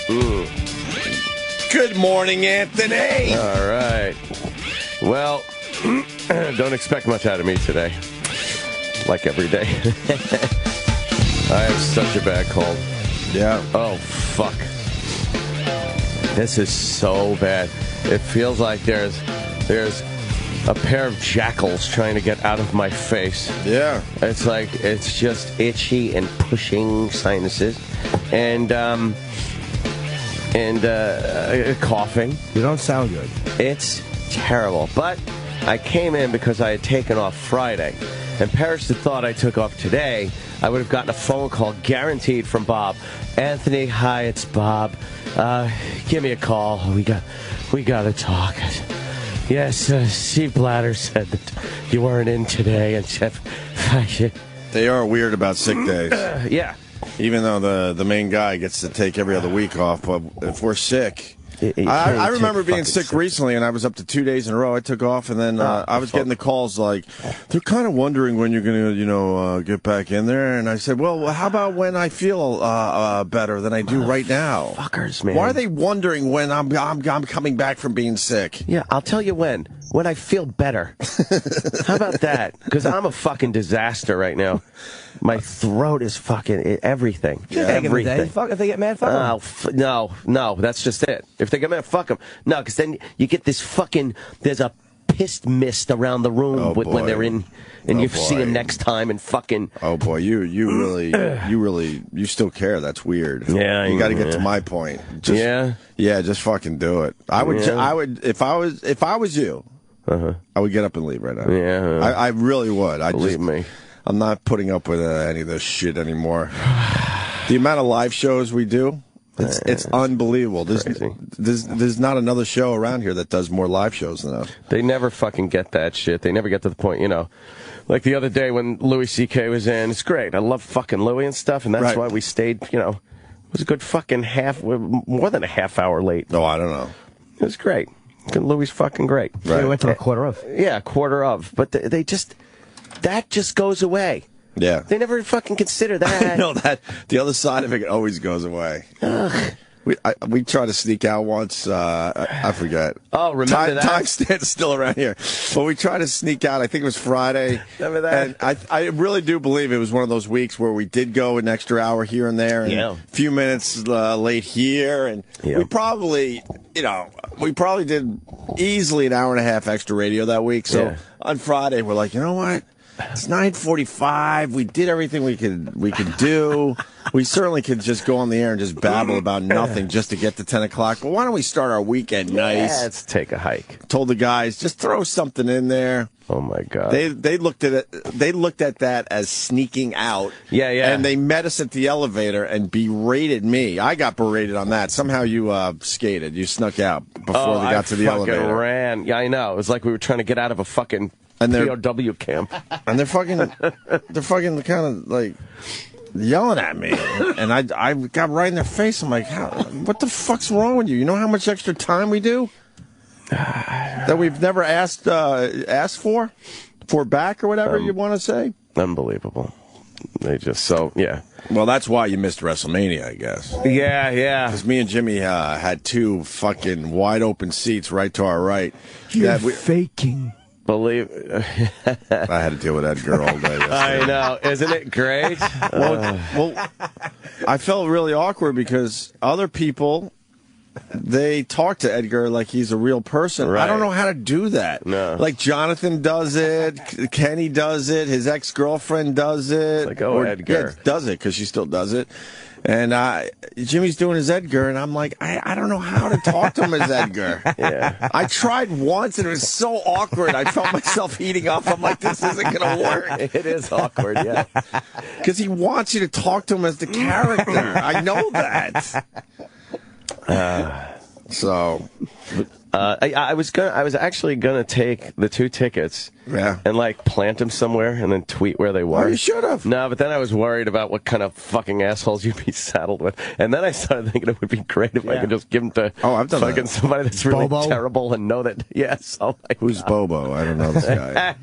Good morning, Anthony. All right. Well, don't expect much out of me today. Like every day. I have such a bad cold. Yeah. Oh, fuck. This is so bad. It feels like there's a pair of jackals trying to get out of my face. Yeah. It's like, it's just itchy and pushing sinuses. And coughing. You don't sound good. It's terrible. But I came in because I had taken off Friday. And Paris had thought I took off today. I would have gotten a phone call guaranteed from Bob. Anthony, hi, it's Bob. Give me a call. We got to talk. Yes, Steve Blatter said that you weren't in today, and Jeff. They are weird about sick days. Yeah. Even though the main guy gets to take every other week off, but if we're sick. I remember being sick recently, and I was up to 2 days in a row. I took off, and then I was getting the calls like, they're kind of wondering when you're going to, get back in there. And I said, well, how about when I feel better than I do right now? Fuckers, man. Why are they wondering when I'm coming back from being sick? Yeah, I'll tell you when I feel better. How about that? Because I'm a fucking disaster right now. My throat is fucking everything. Yeah. Everything. Fuck, if they get mad, fuck them. No, that's just it. If they get mad, fuck them. No, because then you get this fucking, there's a pissed mist around the room when they're in, and you see them next time and fucking. Oh boy, you really, you still care. That's weird. Yeah, you got to get to my point. Just fucking do it. I would, if I was you, I would get up and leave right now. Yeah, I really would. Believe me. I'm not putting up with any of this shit anymore. The amount of live shows we do, it's unbelievable. There's not another show around here that does more live shows than us. They never fucking get that shit. They never get to the point, like the other day when Louis C.K. was in. It's great. I love fucking Louis and stuff, and that's why we stayed, it was a good fucking more than a half hour late. No, I don't know. It was great. Louis fucking great. Right. We went to a quarter of. Yeah, quarter of. But they just... That just goes away. Yeah. They never fucking consider that. I know that. The other side of it always goes away. Ugh. We tried to sneak out once. I forget. Oh, remember that? Time stands still around here. But we tried to sneak out. I think it was Friday. Remember that? And I really do believe it was one of those weeks where we did go an extra hour here and there. And a few minutes late here. And we probably, did easily an hour and a half extra radio that week. So on Friday, we're like, you know what? It's 9:45. We did everything we could do. We certainly could just go on the air and just babble about nothing just to get to 10 o'clock. But why don't we start our weekend nice? Let's take a hike. Told the guys, just throw something in there. Oh my God. They looked at it. They looked at that as sneaking out. Yeah. And they met us at the elevator and berated me. I got berated on that. Somehow you skated. You snuck out before they got to the elevator. I fucking ran. Yeah, I know. It was like we were trying to get out of a fucking POW camp. And they're fucking kind of like yelling at me. And I got right in their face. I'm like, what the fuck's wrong with you? You know how much extra time we do? That we've never asked for back or whatever you want to say. Unbelievable. They just Well, that's why you missed WrestleMania, I guess. Yeah. Because me and Jimmy had two fucking wide open seats right to our right. You're faking. Believe. I had to deal with that girl all day yesterday. I know. Isn't it great? Well, I felt really awkward because other people, they talk to Edgar like he's a real person. Right. I don't know how to do that. No. Like Jonathan does it, Kenny does it, his ex-girlfriend does it. It's like, Edgar. Yeah, does it because she still does it. And Jimmy's doing his Edgar, and I'm like, I don't know how to talk to him as Edgar. Yeah. I tried once, and it was so awkward. I felt myself heating up. I'm like, this isn't going to work. It is awkward, yeah. Because he wants you to talk to him as the character. I know that. I was actually gonna take the 2 tickets, and like plant them somewhere and then tweet where they were. Oh, you should have. No, but then I was worried about what kind of fucking assholes you'd be saddled with, and then I started thinking it would be great if I could just give them to I've done fucking somebody that's really Bobo? terrible and know that. Yes, Who's Bobo? I don't know this guy.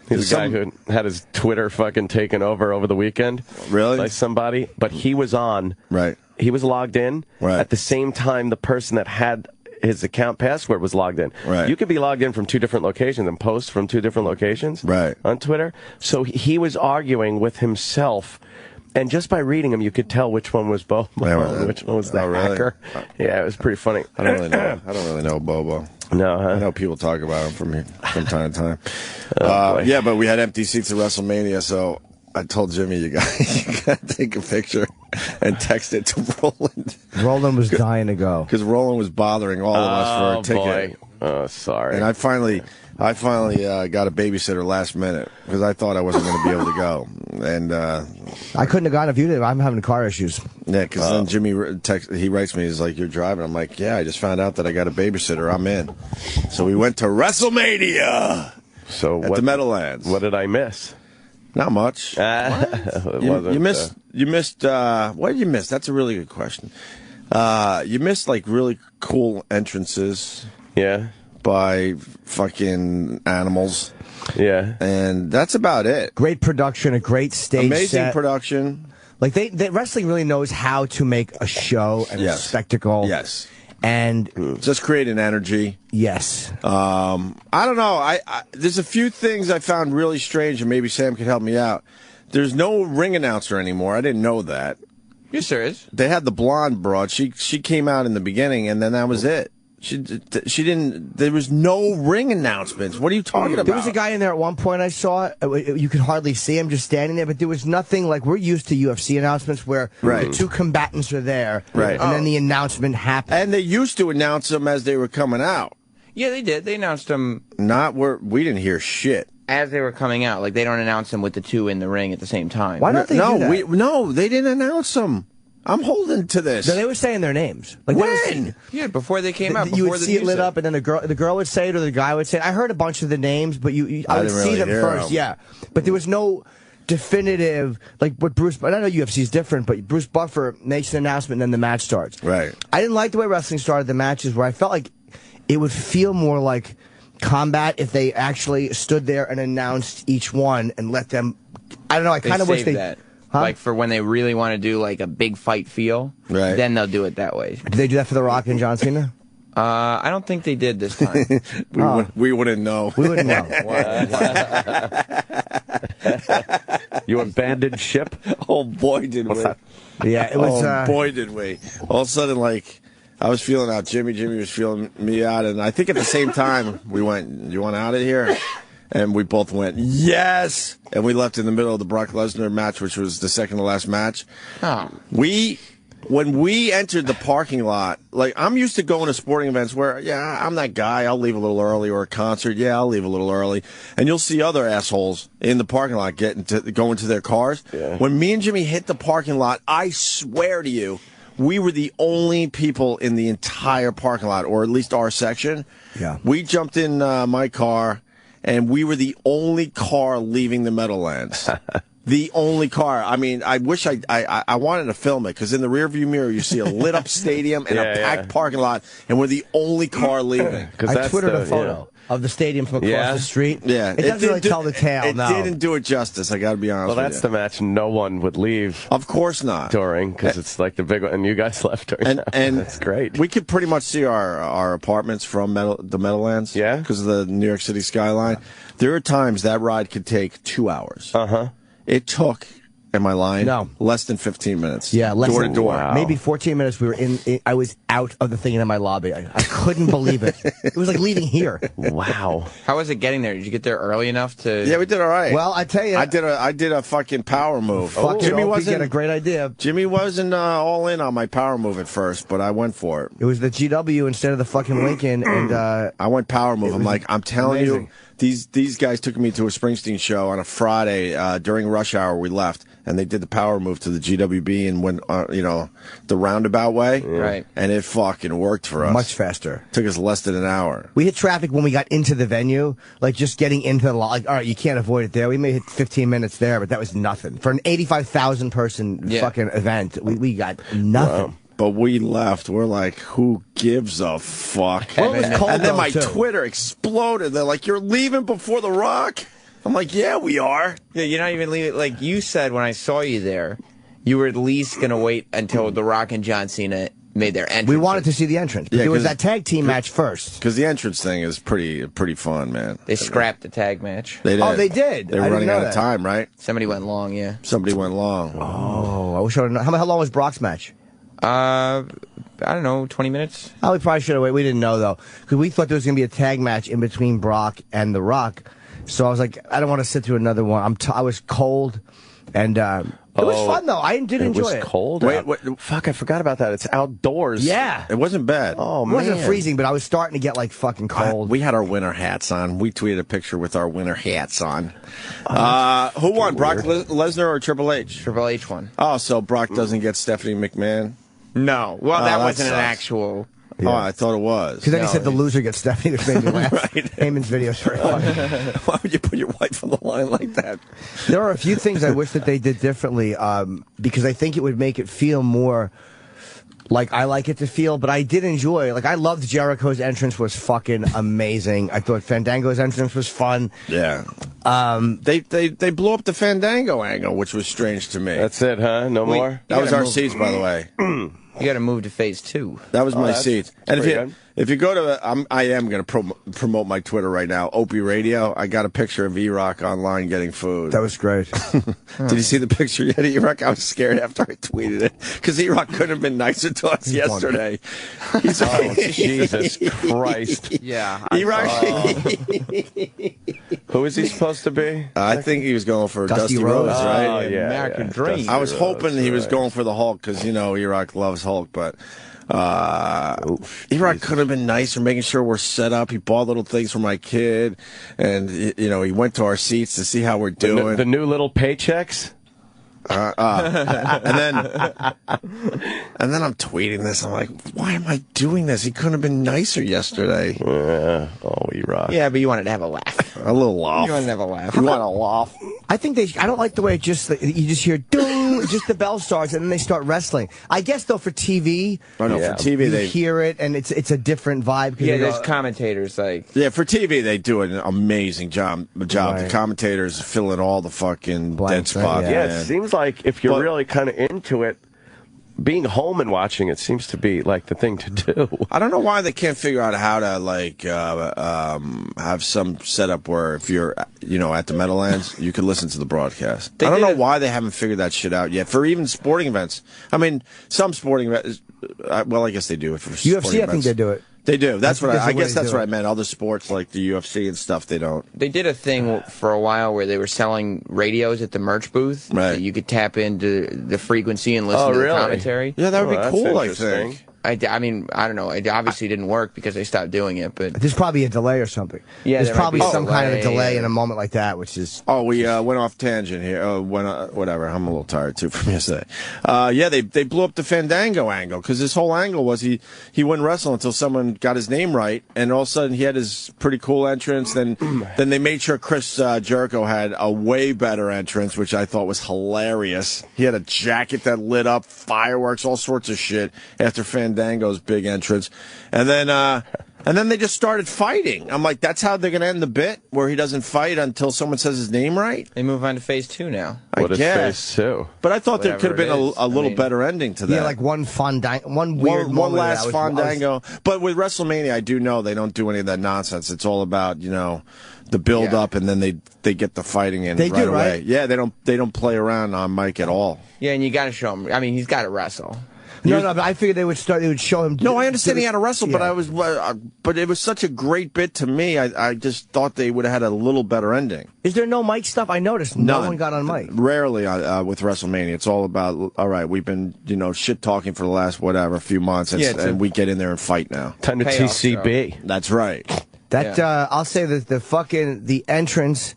He's a guy who had his Twitter fucking taken over the weekend. Really? By somebody, but he was on. Right. he was logged in at the same time the person that had his account password was logged in. Right. You could be logged in from 2 different locations and post from 2 different locations on Twitter. So he was arguing with himself. And just by reading them, you could tell which one was Bobo and which one was the hacker. Yeah, it was pretty funny. I don't really know Bobo. No, huh? I know people talk about him from time to time. Yeah, but we had empty seats at WrestleMania, so I told Jimmy, you got to take a picture and text it to Roland. Roland was dying to go. Because Roland was bothering all of us for a ticket. Boy. Oh, sorry. And I finally got a babysitter last minute because I thought I wasn't going to be able to go. And I couldn't have gone if you did. I'm having car issues. Yeah, because then Jimmy he writes me, he's like, "You're driving." I'm like, "Yeah, I just found out that I got a babysitter. I'm in." So we went to WrestleMania. At the Meadowlands. What did I miss? Not much. You missed. What did you miss? That's a really good question. You missed like really cool entrances. Yeah. By fucking animals. Yeah. And that's about it. Great production, a great stage Amazing set. production. Like they wrestling really knows how to make a show and a spectacle. Yes. And just create an energy. Yes. I don't know. I there's a few things I found really strange, and maybe Sam could help me out. There's no ring announcer anymore. I didn't know that. Yes, there is. They had the blonde broad. She came out in the beginning, and then that was it. She didn't. There was no ring announcements. What are you talking about? There was a guy in there at one point I saw. You could hardly see him just standing there, but there was nothing like we're used to UFC announcements where the 2 combatants are there, and then the announcement happens. And they used to announce them as they were coming out. Yeah, they did. They announced them. We didn't hear shit as they were coming out. Like they don't announce them with the 2 in the ring at the same time. Why don't they do that? No, they didn't announce them. I'm holding to this. No, they were saying their names. Like when? Yeah, before they came out. You would see it lit up, and then the girl would say it, or the guy would say it. I heard a bunch of the names, but I would see them first. Yeah, but there was no definitive, like what Bruce. I don't know UFC is different, but Bruce Buffer makes an announcement, and then the match starts. Right. I didn't like the way wrestling started the matches, where I felt like it would feel more like combat if they actually stood there and announced each one and let them. I don't know. I kind of wish they. That. Huh? Like for when they really want to do like a big fight feel, then they'll do it that way. Did they do that for The Rock and John Cena? I don't think they did this time. We wouldn't know. We wouldn't know. You abandoned ship? Oh boy, did we! Yeah, it was. Oh boy, did we! All of a sudden, like I was feeling out Jimmy was feeling me out, and I think at the same time we went, "You want out of here?" And we both went, yes! And we left in the middle of the Brock Lesnar match, which was the second to last match. Oh. When we entered the parking lot, like, I'm used to going to sporting events where, I'm that guy, I'll leave a little early, or a concert, I'll leave a little early. And you'll see other assholes in the parking lot going to their cars. Yeah. When me and Jimmy hit the parking lot, I swear to you, we were the only people in the entire parking lot, or at least our section. Yeah. We jumped in my car, and we were the only car leaving the Meadowlands. The only car. I mean, I wish I wanted to film it, because in the rearview mirror you see a lit up stadium and a packed parking lot, and we're the only car leaving. I twittered a photo of the stadium from across the street. Yeah, it doesn't really tell the tale. It didn't do it justice. I got to be honest. Well, that's the match no one would leave. Of course not. During, because it's like the big one, and you guys left during. And that's great. We could pretty much see our apartments from the Meadowlands. Yeah, because of the New York City skyline. There are times that ride could take 2 hours. It took, am I lying? No. Less than 15 minutes. Yeah, door to door. Wow. Maybe 14 minutes. We were I was out of the thing in my lobby. I couldn't believe it. It was like leaving here. Wow. How was it getting there? Did you get there early enough to? Yeah, we did all right. Well, I tell you, I did a fucking power move. Jimmy wasn't a great idea. Jimmy wasn't all in on my power move at first, but I went for it. It was the GW instead of the fucking Lincoln, and I went power move. I'm like, I'm telling you. These guys took me to a Springsteen show on a Friday during rush hour. We left, and they did the power move to the GWB and went, the roundabout way. Right. And it fucking worked for us. Much faster. Took us less than an hour. We hit traffic when we got into the venue, like just getting into the like, all right, you can't avoid it there. We may hit 15 minutes there, but that was nothing. For an 85,000 person fucking event, we got nothing. Wow. But we left. We're like, who gives a fuck? Well, and then my Twitter exploded. They're like, you're leaving before The Rock? I'm like, yeah, we are. Yeah, you're not even leaving. Like you said when I saw you there, you were at least going to wait until The Rock and John Cena made their entrance. We wanted to see the entrance. But there was that tag team match first. Because the entrance thing is pretty fun, man. They scrapped the tag match. They did. Oh, they did? They were running out of time, right? Somebody went long, yeah. Somebody went long. Oh, I wish I would have known. How long was Brock's match? I don't know, 20 minutes? Oh, we probably should have waited. We didn't know, though. Because we thought there was going to be a tag match in between Brock and The Rock. So I was like, I don't want to sit through another one. I was cold. And it was fun, though. I did enjoy it. It was cold? Wait, fuck, I forgot about that. It's outdoors. Yeah. It wasn't bad. Oh, man. It wasn't freezing, but I was starting to get, like, fucking cold. We had our winter hats on. We tweeted a picture with our winter hats on. Who won, Brock Lesnar or Triple H? Triple H won. Oh, so Brock doesn't get Stephanie McMahon? No. Well, that wasn't sucks. an actual... Yeah. Oh, I thought it was. Because then he said the loser gets Stephanie, which made me laugh. Right. Heyman's video's very funny. Why would you put your wife on the line like that? There are a few things I wish that they did differently because I think it would make it feel more like I like it to feel, but I did enjoy. Like, I loved Jericho's entrance was fucking amazing. I thought Fandango's entrance was fun. Yeah. They blew up the Fandango angle, which was strange to me. That's it, huh? No more? That was our seats, by the way. You got to move to phase 2. That was my seats. And if you go to, I am going to promote my Twitter right now, Opie Radio. I got a picture of E-Rock online getting food. That was great. Did you see the picture yet, E-Rock? I was scared after I tweeted it because E-Rock couldn't have been nicer to us yesterday. He's Jesus Christ. Yeah. E-Rock. Who is he supposed to be? I think he was going for Dusty Rhodes, right? Oh, yeah. American Dream. I was hoping he was going for the Hulk because, E-Rock loves Hulk, but E-Rock could have been nicer, making sure we're set up. He bought little things for my kid, and, he went to our seats to see how we're doing. The new little paychecks? And then I'm tweeting this. I'm like, why am I doing this? He couldn't have been nicer yesterday. Yeah. Oh, E-Rock. Yeah, but you wanted to have a laugh. A little laugh. You wanted to have a laugh. You want to laugh? I think I don't like the way you just hear ding, just the bell starts and then they start wrestling. I guess though for TV, for TV they hear it and it's a different vibe. Yeah, there's commentators like. Yeah, for TV they do an amazing job. Right. The commentators fill in all the fucking dead spots. Yeah, it seems like if you're really kind of into it, being home and watching it seems to be like the thing to do. I don't know why they can't figure out how to have some setup where if you're at the Meadowlands, you could listen to the broadcast. I don't know why they haven't figured that shit out yet for even sporting events. I mean, some sporting events. Well, I guess they do it for UFC. I think they do it. They do. That's what I guess that's what I meant. Other sports like the UFC and stuff, they don't. They did a thing for a while where they were selling radios at the merch booth. Right. So you could tap into the frequency and listen to the commentary. Yeah, that would be cool, I think. I mean, I don't know. It obviously didn't work because they stopped doing it. But there's probably a delay or something. Yeah, there's probably some kind of a delay in a moment like that, which is. Oh, we went off tangent here. Whatever. I'm a little tired too from yesterday. Yeah, they blew up the Fandango angle because this whole angle was he wouldn't wrestle until someone got his name right, and all of a sudden he had his pretty cool entrance. Then they made sure Chris Jericho had a way better entrance, which I thought was hilarious. He had a jacket that lit up, fireworks, all sorts of shit after Fandango's big entrance, and then they just started fighting. I'm like, that's how they're going to end the bit, where he doesn't fight until someone says his name right? They move on to phase 2 now. What is phase 2? But I thought there could have been a little better ending to that. Yeah, like one weird one last Fandango. But with WrestleMania, I do know they don't do any of that nonsense. It's all about, the build up, and then they get the fighting in right away. Right? Yeah, they don't play around on Mike at all. Yeah, and you got to show him. I mean, he's got to wrestle. No, but I figured they would show him. No, I understand he had to wrestle, but it was such a great bit to me. I just thought they would have had a little better ending. Is there no Mike stuff? I noticed no one got on Mike. Rarely with WrestleMania. It's all about, all right, we've been shit talking for the last few months, and we get in there and fight now. Time to TCB. Show. That's right. That I'll say that the entrance.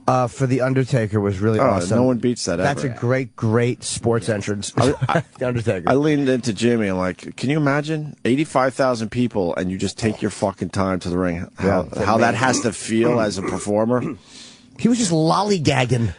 For The Undertaker was really awesome. No one beats that ever. That's a great sports entrance. The Undertaker. I leaned into Jimmy. I'm like, can you imagine 85,000 people and you just take your fucking time to the ring? How that has to feel as a performer? He was just lollygagging,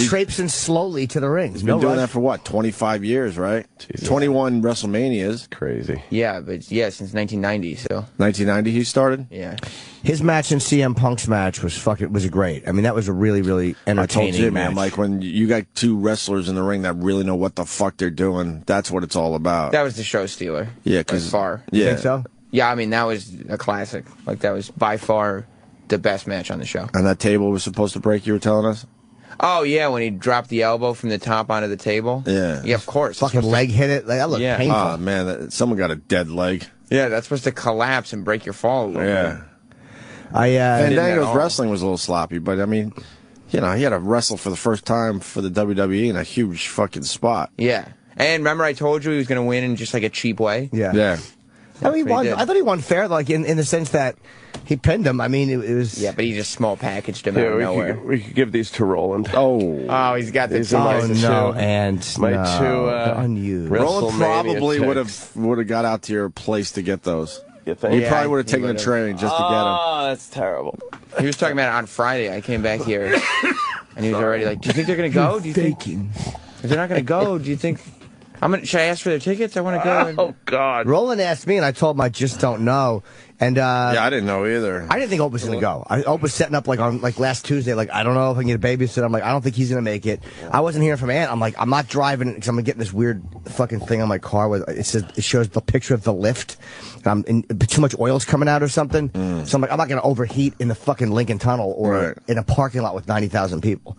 traipsing slowly to the ring. He's been doing that for what, 25 years, right? Jesus. 21 WrestleManias. Crazy. Yeah, but since 1990. So 1990 he started. Yeah. His match and CM Punk's match was great. I mean, that was a really, really entertaining I told you, match. man, like when you got two wrestlers in the ring that really know what the fuck they're doing, that's what it's all about. That was the show stealer. Yeah, because far. You think so? Yeah, I mean that was a classic. Like that was by far the best match on the show. And that table was supposed to break, you were telling us? Oh, yeah, when he dropped the elbow from the top onto the table. Yeah. Yeah, of course. Fucking leg hit it. Like, that looked painful. Oh, man, someone got a dead leg. Yeah, that's supposed to collapse and break your fall a little bit. Fandango's wrestling was a little sloppy, but I mean, you know, he had to wrestle for the first time for the WWE in a huge fucking spot. Yeah. And remember I told you he was going to win in just like a cheap way? Yeah. Yeah. I mean, I thought he won fair, like in the sense that he pinned him. I mean, it was. Yeah, but he just small packaged him out of nowhere. We could give these to Roland. Oh, he's got the these are my no, two, and my two unused. Roland probably would have got out to your place to get those. You think? He probably would have taken a train just to get them. Oh, that's terrible. He was talking about it on Friday. I came back here, and he was already like, "Do you think they're gonna go? Do you think if they're not gonna go? Do you think?" Should I ask for their tickets? I want to go. Oh, God. Roland asked me, and I told him I just don't know. And yeah, I didn't know either. I didn't think Opie was going to go. Opie was setting up on last Tuesday. Like, I don't know if I can get a babysitter. I'm like, I don't think he's going to make it. I wasn't hearing from Ant. I'm like, I'm not driving because I'm going to get this weird fucking thing on my car where it shows the picture of the lift. Too much oil's coming out or something. So I'm like, I'm not going to overheat in the fucking Lincoln Tunnel or in a parking lot with 90,000 people.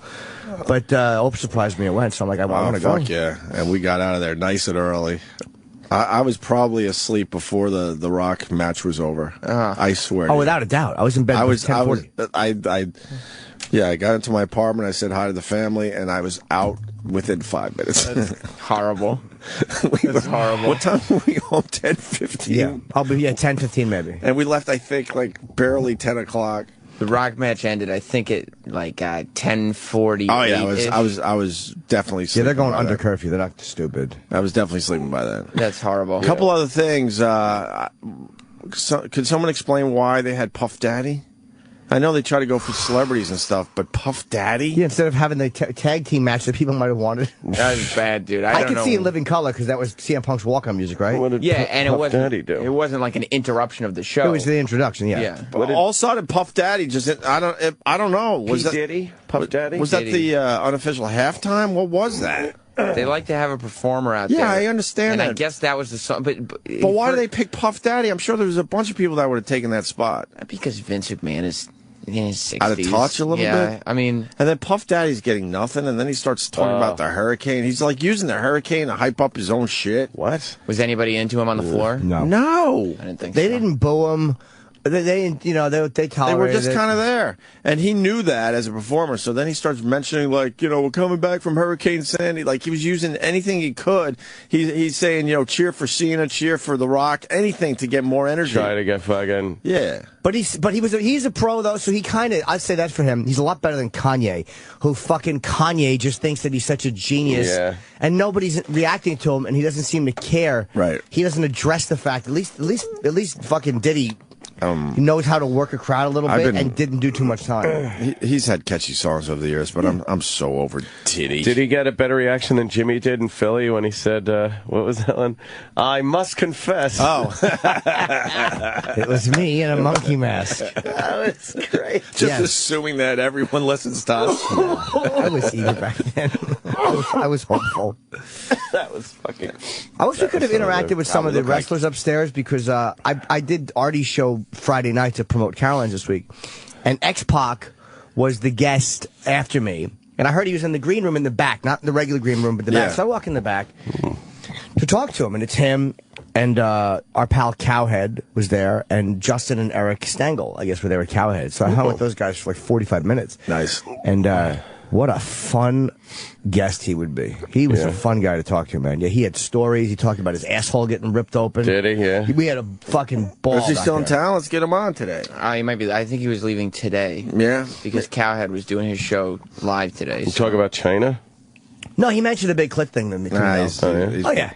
But Opie surprised me and went, so I'm like, I want to go. Fuck yeah. And we got out of there nice and early. I was probably asleep before the Rock match was over. I swear. Oh, without a doubt. I was in bed at 10:40. I got into my apartment, I said hi to the family, and I was out within 5 minutes. That's horrible. That's horrible. What time were we home? 10:15? Yeah. 10:15 maybe. And we left, I think, like barely 10 o'clock. The Rock match ended, I think, at like 10:40. Oh yeah, I was definitely sleeping. Yeah, they're going under then. curfew. They're not stupid. I was definitely sleeping by then. That's horrible. A couple other things. Could someone explain why they had Puff Daddy? I know they try to go for celebrities and stuff, but Puff Daddy? Yeah, instead of having the tag team match that people might have wanted. That was bad, dude. I could see in living color because that was CM Punk's walk-on music, right? What did Puff Daddy do? It wasn't like an interruption of the show. It was the introduction, yeah. But all of a sudden, Puff Daddy just, I don't know. Was that Diddy? Puff Daddy? Was that the unofficial halftime? What was that? They like to have a performer out there. Yeah, I understand and that. I guess that was the song. But why do they pick Puff Daddy? I'm sure there was a bunch of people that would have taken that spot. Because Vince McMahon is in his 60s. Out of touch a little bit? I mean... And then Puff Daddy's getting nothing, and then he starts talking about the Hurricane. He's like using the Hurricane to hype up his own shit. What? Was anybody into him on the floor? No. I didn't think They so. didn't boo him. They tolerated They were just kind of there. And he knew that as a performer. So then he starts mentioning, like, we're coming back from Hurricane Sandy. Like, he was using anything he could. He's saying, cheer for Cena, cheer for The Rock, anything to get more energy. Try to get fucking... Yeah. But he's a pro, though, so he kind of, I'd say that for him. He's a lot better than Kanye, who fucking Kanye just thinks that he's such a genius. Yeah. And nobody's reacting to him, and he doesn't seem to care. Right. He doesn't address the fact, at least fucking Diddy... he knows how to work a crowd a little bit and didn't do too much time. He's had catchy songs over the years, but I'm so over Diddy. Did he get a better reaction than Jimmy did in Philly when he said, what was that one? I must confess. Oh. It was me in a monkey mask. That was great. Just assuming that everyone listens to us. I was eager back then. I was hopeful. That was fucking... I wish we could have interacted with some of the wrestlers upstairs because I did Artie's show Friday night to promote Caroline's this week, and X-Pac was the guest after me, and I heard he was in the green room in the back, not in the regular green room, but the back. So I walk in the back to talk to him, and it's him and our pal Cowhead was there, and Justin and Eric Stengel, I guess, were there at Cowhead. So I hung with those guys for like 45 minutes. Nice. And what a fun guest he would be. He was a fun guy to talk to, man. Yeah, he had stories. He talked about his asshole getting ripped open. Did he? Yeah. We had a fucking ball. Is he still in town? Let's get him on today. He might be. I think he was leaving today. Yeah. Because Cowhead was doing his show live today. You talk about China? No, he mentioned a big clit thing.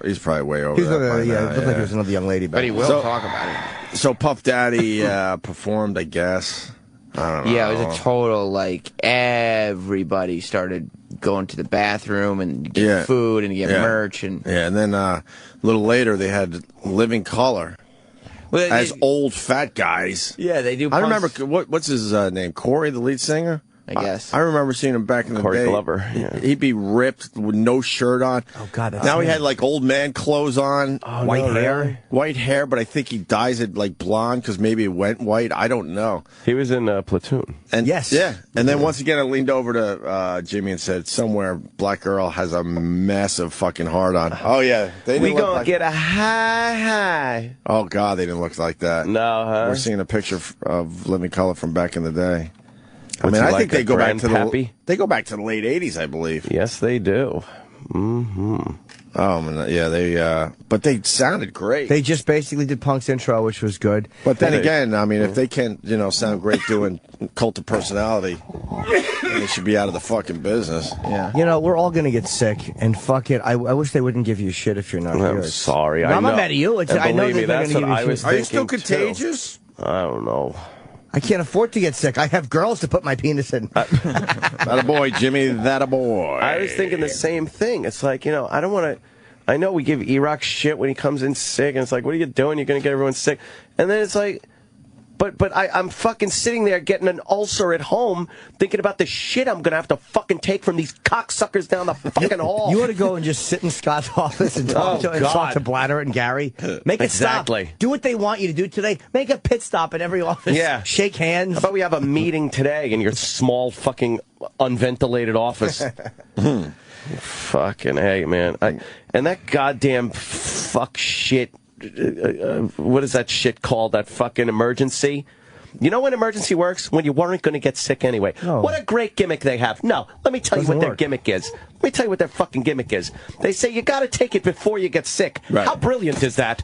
He's probably way over that. It looked like there was another young lady. But he will talk about it. So Puff Daddy performed, I guess. I don't know. Yeah, it was a total, like, everybody started going to the bathroom and get food and get merch. And then a little later they had Living Color. Well, as old fat guys. Yeah, they do. I remember, what's his name? Corey, the lead singer? I guess. I remember seeing him back in the Corey day. Glover. Yeah. He'd be ripped with no shirt on. Oh, God. Now he had like old man clothes on. Oh, white hair. Really? White hair, but I think he dyes it like blonde because maybe it went white. I don't know. He was in Platoon. And yes. Yeah. And then once again, I leaned over to Jimmy and said, somewhere Black Girl has a massive fucking heart on. Oh, yeah. We gonna get a high. Oh, God, they didn't look like that. No, huh? We're seeing a picture of Living Color from back in the day. I What's mean, I like think they go back to they go back to the late '80s, I believe. Yes, they do. Mm-hmm. Oh, yeah, but they sounded great. They just basically did Punk's intro, which was good. But then again, I mean, if they can't, sound great doing Cult of Personality, then they should be out of the fucking business. Yeah. We're all gonna get sick, and fuck it. I wish they wouldn't give you shit if you're not here. I'm sorry. No, I'm not mad at you. I know they're gonna give you shit. Are you still contagious? I don't know. I can't afford to get sick. I have girls to put my penis in. That a boy, Jimmy. That a boy. I was thinking the same thing. It's like, I don't want to. I know we give E-Rock shit when he comes in sick, and it's like, what are you doing? You're going to get everyone sick. And then it's like, but I'm fucking sitting there getting an ulcer at home, thinking about the shit I'm going to have to fucking take from these cocksuckers down the fucking hall. You ought to go and just sit in Scott's office and talk to Bladder and Gary. Make it stop. Do what they want you to do today. Make a pit stop in every office. Yeah. Shake hands. How about we have a meeting today in your small fucking unventilated office? Fucking hey, man. And that goddamn fuck shit. What is that shit called? That fucking emergency? You know when emergency works? When you weren't going to get sick anyway. Oh. What a great gimmick they have. No, let me tell you what their gimmick is. Let me tell you what their fucking gimmick is. They say you got to take it before you get sick. Right. How brilliant is that?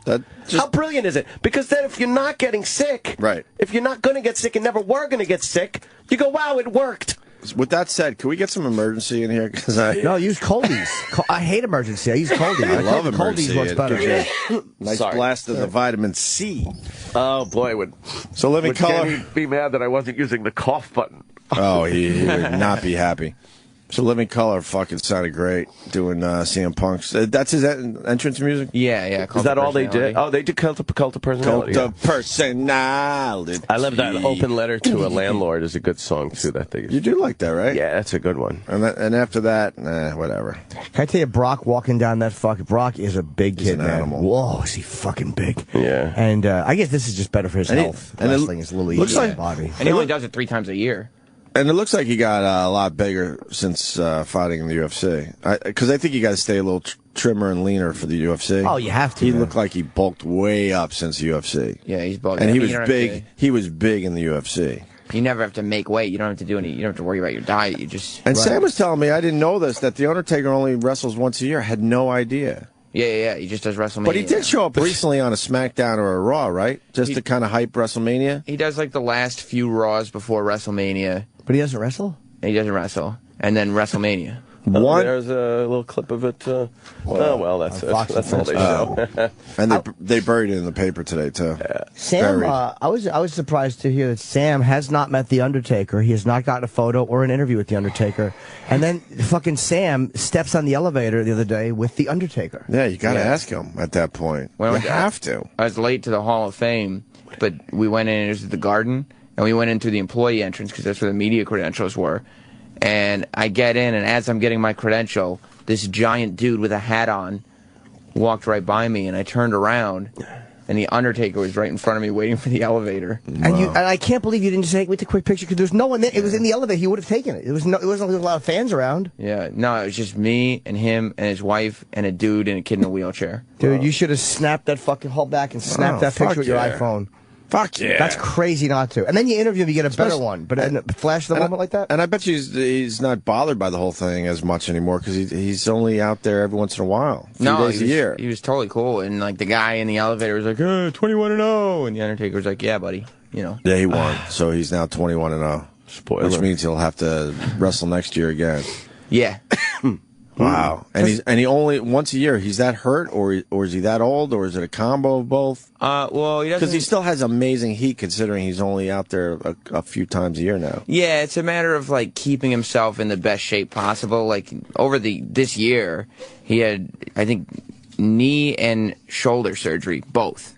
How brilliant is it? Because then if you're not getting sick, if you're not going to get sick and never were going to get sick, you go, wow, it worked. With that said, can we get some emergency in here? No, use Coldies. I hate emergency. I use Coldies. I love emergency. Coldies works better. Nice blast of the vitamin C. Oh boy, would Color be mad that I wasn't using the cough button. Oh, he would not be happy. So Living Color fucking sounded great doing CM Punk's. That's his entrance music? Yeah. Is that all they did? Oh, they did Cult of Personality. Cult of Personality. I love that Open Letter to a Landlord is a good song, too. That thing. You do like that, right? Yeah, that's a good one. And after that, whatever. Can I tell you, Brock walking down that Brock is a big kid, man. Animal. Whoa, is he fucking big. Yeah. And I guess this is just better for his health. Wrestling is a little easier on the body. And he only does it 3 times a year. And it looks like he got a lot bigger since fighting in the UFC. Because I think you got to stay a little trimmer and leaner for the UFC. Oh, you have to. He looked like he bulked way up since UFC. Yeah, he's bulked. And he was big. He was big in the UFC. You never have to make weight. You don't have to do any. You don't have to worry about your diet. You just. And Sam was telling me, I didn't know this, that the Undertaker only wrestles once a year. I had no idea. Yeah. He just does WrestleMania. But he did show up recently on a SmackDown or a Raw, right? Just to kind of hype WrestleMania. He does like the last few Raws before WrestleMania. But he doesn't wrestle? He doesn't wrestle. And then WrestleMania. There's a little clip of it. That's it. That's all they show. And they buried it in the paper today, too. Yeah. Sam, I was surprised to hear that Sam has not met The Undertaker. He has not gotten a photo or an interview with The Undertaker. And then fucking Sam steps on the elevator the other day with The Undertaker. Yeah, you got to ask him at that point. You have to. I was late to the Hall of Fame, but we went in, it was the Garden, and we went in through the employee entrance because that's where the media credentials were. And I get in, and as I'm getting my credential, this giant dude with a hat on walked right by me, and I turned around, and the Undertaker was right in front of me waiting for the elevator. Wow. And I can't believe you didn't just take a quick picture because there's no one there. It was in the elevator. He would have taken it. It wasn't a lot of fans around. Yeah, no, it was just me and him and his wife and a dude and a kid in a wheelchair. Dude, you should have snapped that fucking whole back and snapped that picture with your iPhone. Fuck yeah. That's crazy not to. And then you interview him, you get a better one. But flash the moment like that? And I bet you he's not bothered by the whole thing as much anymore because he's only out there every once in a while. A few days a year. He was totally cool. And like the guy in the elevator was like, 21-0. And the Undertaker was like, yeah, buddy. You know. Yeah, he won. So he's now 21-0. Spoiler. Which means he'll have to wrestle next year again. Yeah. Wow. And he only once a year. He's that hurt, or is he that old, or is it a combo of both? Well, he doesn't, because he still has amazing heat considering he's only out there a few times a year now. Yeah, it's a matter of like keeping himself in the best shape possible. Like over this year, he had, I think, knee and shoulder surgery both.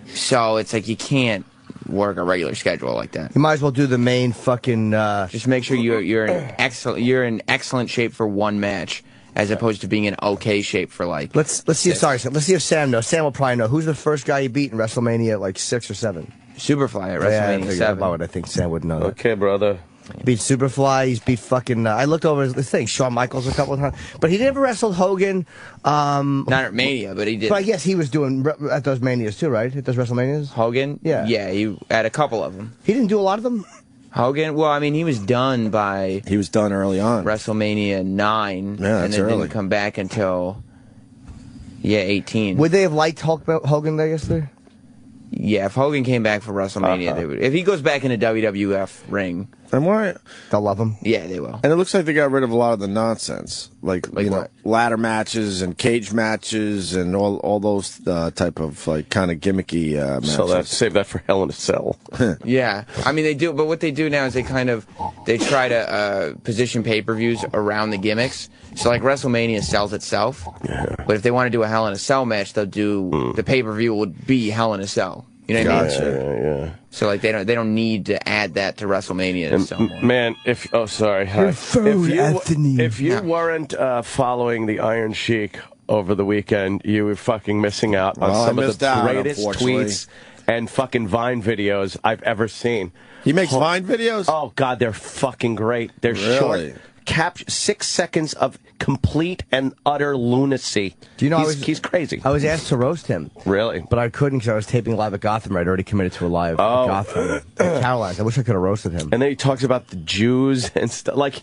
So it's like you can't work a regular schedule like that. You might as well do the main fucking. Just make sure you're in excellent shape for one match, as opposed to being in okay shape for like. Let's see. Sorry, let's see if Sam knows. Sam will probably know. Who's the first guy he beat in WrestleMania, like 6 or 7? Superfly at WrestleMania 7. I think Sam would know. Okay, brother. He beat Superfly. He's beat fucking. I looked over his thing. Shawn Michaels a couple of times, but he never wrestled Hogan. Not at Mania, but he did. But I guess he was doing at those Manias too, right? At those WrestleManias. Hogan. Yeah. Yeah, he had a couple of them. He didn't do a lot of them. Hogan. Well, I mean, he was done by. He was done early on. WrestleMania 9. Yeah, and then didn't come back until. Yeah, 18. Would they have liked Hogan, I guess? There? Yeah, if Hogan came back for WrestleMania, they would. If he goes back in a WWF ring, and why? They'll love him. Yeah, they will. And it looks like they got rid of a lot of the nonsense, like you know, ladder matches and cage matches and all those type of like kind of gimmicky matches. So save that for Hell in a Cell. Yeah, I mean they do, but what they do now is they try to position pay-per-views around the gimmicks. So like WrestleMania sells itself, but if they want to do a Hell in a Cell match, they'll do the pay-per-view would be Hell in a Cell. You know what I mean? Yeah. So like they don't need to add that to WrestleMania. So man, if you weren't following the Iron Sheik over the weekend, you were fucking missing out on some of the greatest tweets and fucking Vine videos I've ever seen. He makes Vine videos? Oh God, they're fucking great. They're short. 6 seconds of complete and utter lunacy. Do you know he's crazy? I was asked to roast him. Really? But I couldn't because I was taping live at Gotham. I'd already committed to a live at Gotham at Caroline's. I wish I could have roasted him. And then he talks about the Jews and stuff. Like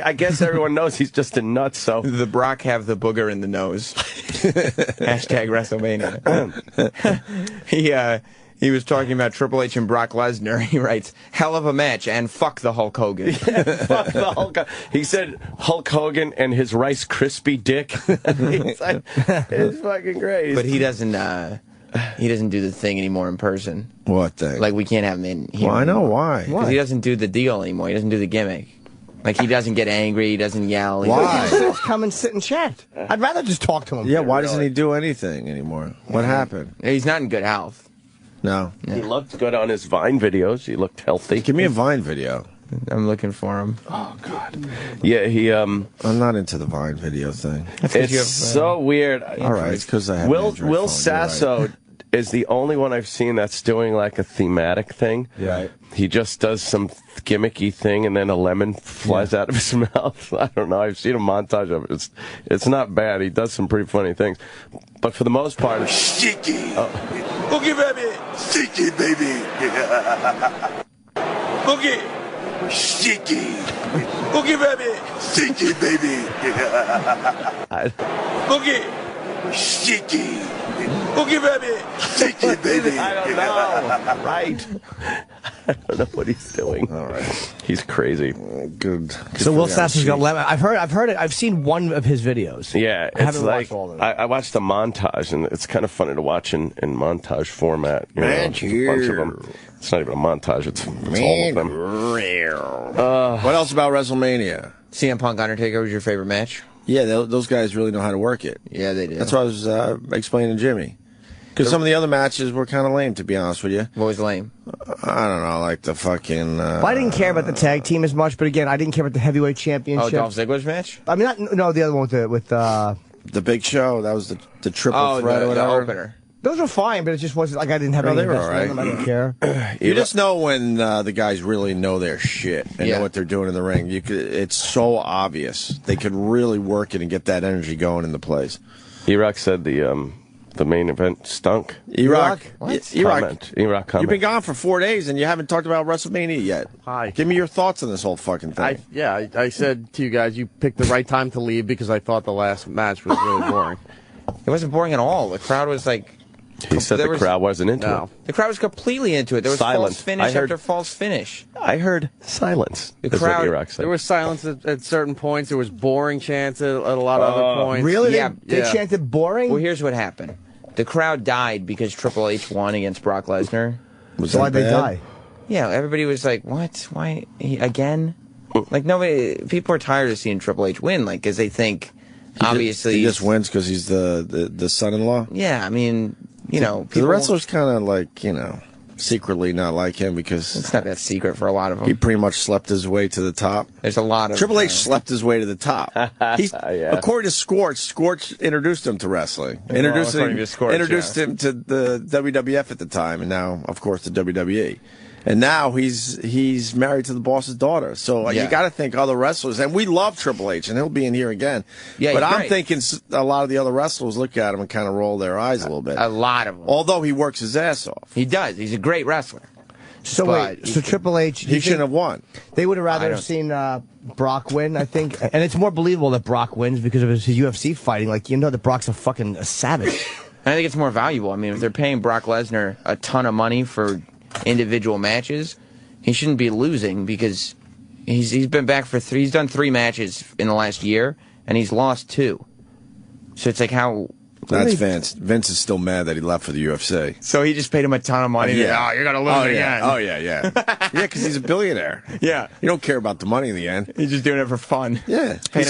I guess everyone knows he's just a nut. So the Brock have the booger in the nose. Hashtag WrestleMania. He was talking about Triple H and Brock Lesnar. He writes, hell of a match, and fuck the Hulk Hogan. Yeah, fuck the Hulk Hogan. He said Hulk Hogan and his Rice Krispie dick. It's fucking great. But he doesn't do the thing anymore in person. What thing? Like, we can't have him in here. Well, I know why. Because he doesn't do the deal anymore. He doesn't do the gimmick. Like, he doesn't get angry. He doesn't yell. Why? Just come and sit and chat. I'd rather just talk to him. Yeah, why doesn't he do anything anymore? What happened? He's not in good health. No. Yeah. He looked good on his Vine videos. He looked healthy. Give me a Vine video. I'm looking for him. Oh, God. Yeah, I'm not into the Vine video thing. It's so weird. All right, it's because I have Will Sasso is the only one I've seen that's doing like a thematic thing. Yeah. He just does some gimmicky thing, and then a lemon flies out of his mouth. I don't know. I've seen a montage of it. It's not bad. He does some pretty funny things. But for the most part... Sticky. Boogie, baby. Sticky, baby. Boogie. Sticky. Boogie, baby. Sticky, baby. Boogie. Sticky. Boogie, baby. Sticky, baby. I don't know. Right. I don't know what he's doing. All right. He's crazy. Good. So Will Sassoon's got lemon. I've heard it. I've seen one of his videos. Yeah, I haven't watched all of them. I watched the montage, and it's kind of funny to watch in montage format. You know, a bunch of them. It's not even a montage. It's all of them. What else about WrestleMania? CM Punk Undertaker was your favorite match? Yeah, those guys really know how to work it. Yeah, they do. That's what I was explaining to Jimmy. Because some of the other matches were kind of lame, to be honest with you. What was lame? I don't know, like the fucking... Well, I didn't care about the tag team as much, but again, I didn't care about the heavyweight championship. Oh, Dolph Ziggler's match? I mean, no, the other one with the Big Show. That was the triple threat or whatever. The opener. Those were fine, but it just wasn't like I didn't have any investment in them. I didn't care. You just know when the guys really know their shit and know what they're doing in the ring. It's so obvious. They could really work it and get that energy going in the place. E-Rock said the main event stunk. E-Rock? What? E-Rock comment. You've been gone for 4 days and you haven't talked about WrestleMania yet. Hi. Give me your thoughts on this whole fucking thing. I said to you guys, you picked the right time to leave because I thought the last match was really boring. It wasn't boring at all. The crowd was like... He said the crowd wasn't into it. The crowd was completely into it. There was silence. False finish after false finish. I heard silence. The crowd. There was silence at certain points. There was boring chants at a lot of other points. Really? Yeah. They chanted boring? Well, here's what happened. The crowd died because Triple H won against Brock Lesnar. Why'd they die? Yeah, everybody was like, what? Why? Again? Like, people are tired of seeing Triple H win, like, because they think, obviously... He just wins because he's the son-in-law? Yeah, I mean, people... The wrestlers kind of, like, secretly not like him because... It's not that secret for a lot of them. He pretty much slept his way to the top. There's a lot of... Triple H slept his way to the top. According to Scorch introduced him to wrestling. Introduced him to the WWF at the time, and now, of course, the WWE. And now he's married to the boss's daughter. So you got to think other wrestlers. And we love Triple H, and he'll be in here again. Yeah, but I'm thinking a lot of the other wrestlers look at him and kind of roll their eyes a little bit. A lot of them. Although he works his ass off. He does. He's a great wrestler. So wait, so Triple H... He shouldn't have won. They would have rather have seen Brock win, I think. And it's more believable that Brock wins because of his UFC fighting. Like, that Brock's a fucking savage. And I think it's more valuable. I mean, if they're paying Brock Lesnar a ton of money for individual matches, he shouldn't be losing because he's been back for he's done 3 matches in the last year and he's lost 2. So it's like how... That's Vince. Vince is still mad that he left for the UFC. So he just paid him a ton of money. Yeah. You're going to lose again. Oh, yeah. Yeah, because he's a billionaire. Yeah. You don't care about the money in the end. He's just doing it for fun. Yeah. He's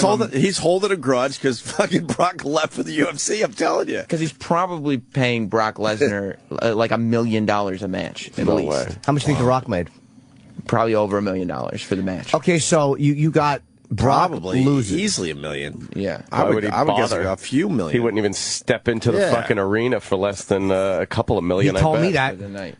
holding a grudge because fucking Brock left for the UFC, I'm telling you. Because he's probably paying Brock Lesnar like $1 million a match, at least. Way. How much do you think The Rock made? Probably over $1 million for the match. Okay, so you got... Brock probably loses. Easily $1 million. Yeah. I would guess a few million. He wouldn't even step into the fucking arena for less than a couple of million. He told me that.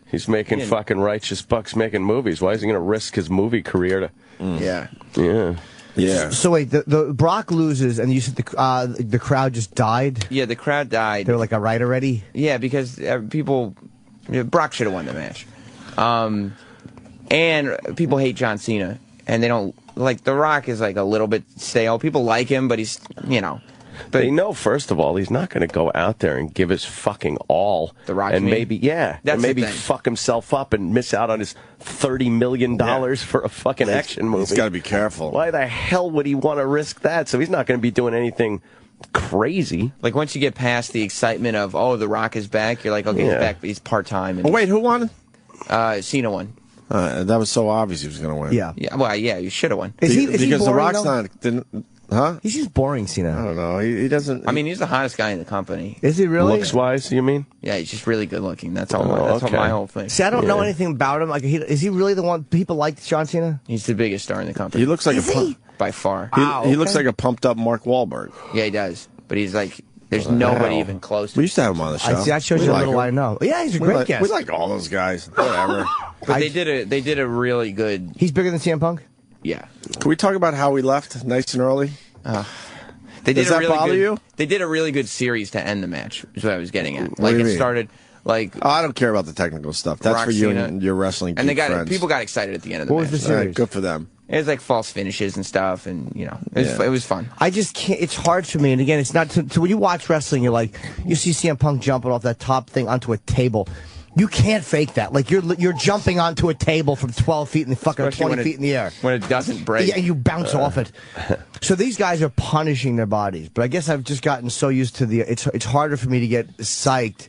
He's making fucking righteous bucks making movies. Why is he going to risk his movie career to... Yeah. So wait, the Brock loses, and you said the crowd just died? Yeah, the crowd died. They were like, all right already? Yeah, because Brock should have won the match. And people hate John Cena, and they don't... Like, The Rock is, like, a little bit stale. People like him, but he's, But they know, first of all, he's not going to go out there and give his fucking all. The Rock, and maybe, That's maybe fuck himself up and miss out on his $30 million for a fucking action movie. He's got to be careful. Why the hell would he want to risk that? So he's not going to be doing anything crazy. Like, once you get past the excitement of, oh, The Rock is back, you're like, okay, he's back, but he's part-time. Oh, wait, who won? Cena won. That was so obvious he was going to win. Yeah. Well, you should have won. Is he because boring, The Rock's though? not... Huh? He's just boring, Cena. I don't know. He doesn't... I mean, he's the hottest guy in the company. Is he really? Looks-wise, you mean? Yeah, he's just really good-looking. That's all. That's my whole thing. See, I don't know anything about him. Like, is he really the one people like, John Cena? He's the biggest star in the company. He looks like by far. He looks like a pumped-up Mark Wahlberg. Yeah, he does. But he's like... There's nobody even close to We used to have him on the show. That shows you a little I know. Yeah, he's a great guest. We like all those guys. Whatever. But they did a really good... He's bigger than CM Punk? Yeah. Can we talk about how we left nice and early? Does that bother you? They did a really good series to end the match, is what I was getting at. Like, it started... I don't care about the technical stuff. That's for you and your wrestling and friends. People got excited at the end of the match. match. What was the series? Good for them. It was like false finishes and stuff, and it was fun. I just can't. It's hard for me. And again, it's not. So when you watch wrestling, you're like, you see CM Punk jumping off that top thing onto a table. You can't fake that. Like you're jumping onto a table from 12 feet in the fucking 20 feet in the air. When it doesn't break. Yeah, you bounce off it. So these guys are punishing their bodies. But I guess I've just gotten so used to it's harder for me to get psyched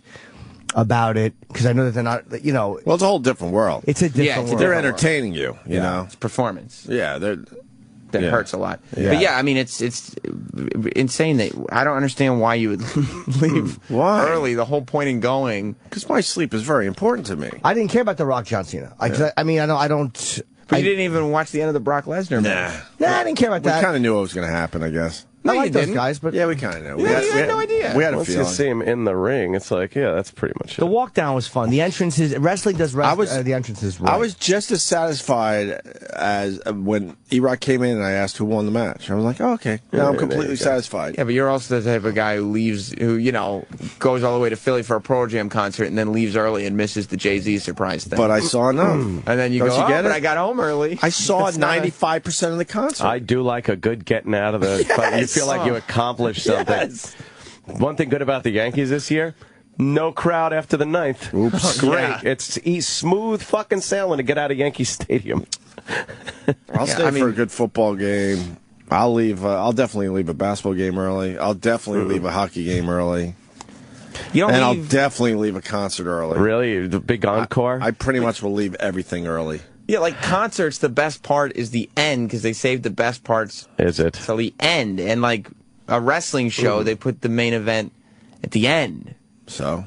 about it because I know that they're not, Well, it's a whole different world. It's a different world. They're entertaining you, you know. It's performance. Yeah, that hurts a lot. Yeah. But yeah, I mean, it's insane that I don't understand why you would leave early. The whole point in going, because my sleep is very important to me. I didn't care about the Rock John Cena. I don't. But you didn't even watch the end of the Brock Lesnar match. Nah, I didn't care about that. We kind of knew what was going to happen, I guess. I like those guys, but yeah, we kind of knew. We had no idea. We had a Once feeling. you see him in the ring, it's like, yeah, that's pretty much it. The walk down was fun. The entrances, wrestling does the entrances right. I was just as satisfied as when E-Rock came in and I asked who won the match. I was like, oh, okay, now I'm completely satisfied. Yeah, but you're also the type of guy who goes all the way to Philly for a Pearl Jam concert and then leaves early and misses the Jay-Z surprise thing. But I saw enough. And then you go, but I got home early. I saw 95% of the concert. I do like a good getting out of the... You feel like you accomplished something. Yes. One thing good about the Yankees this year, No crowd after the 9th. Oops. Great. Yeah. It's smooth fucking sailing to get out of Yankee Stadium. I'll stay for a good football game. I'll definitely leave a basketball game early. I'll definitely leave a hockey game early. I'll definitely leave a concert early. Really? The big encore? I pretty much will leave everything early. Yeah, like concerts, the best part is the end because they saved the best parts. Is it? Till the end. And like a wrestling show, they put the main event at the end. So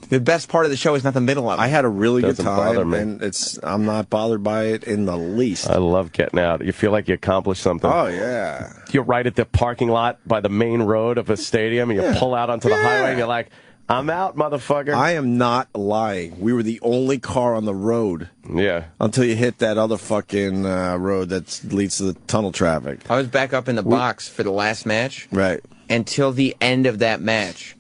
the best part of the show is not the middle of it. I had a really good Doesn't bother time, me. and I'm not bothered by it in the least. I love getting out. You feel like you accomplished something. Oh, yeah. You're right at the parking lot by the main road of a stadium, and you pull out onto the highway, and you're like, I'm out, motherfucker. I am not lying. We were the only car on the road. Yeah. Until you hit that other fucking road that leads to the tunnel traffic. I was back up in the box for the last match. Right. Until the end of that match,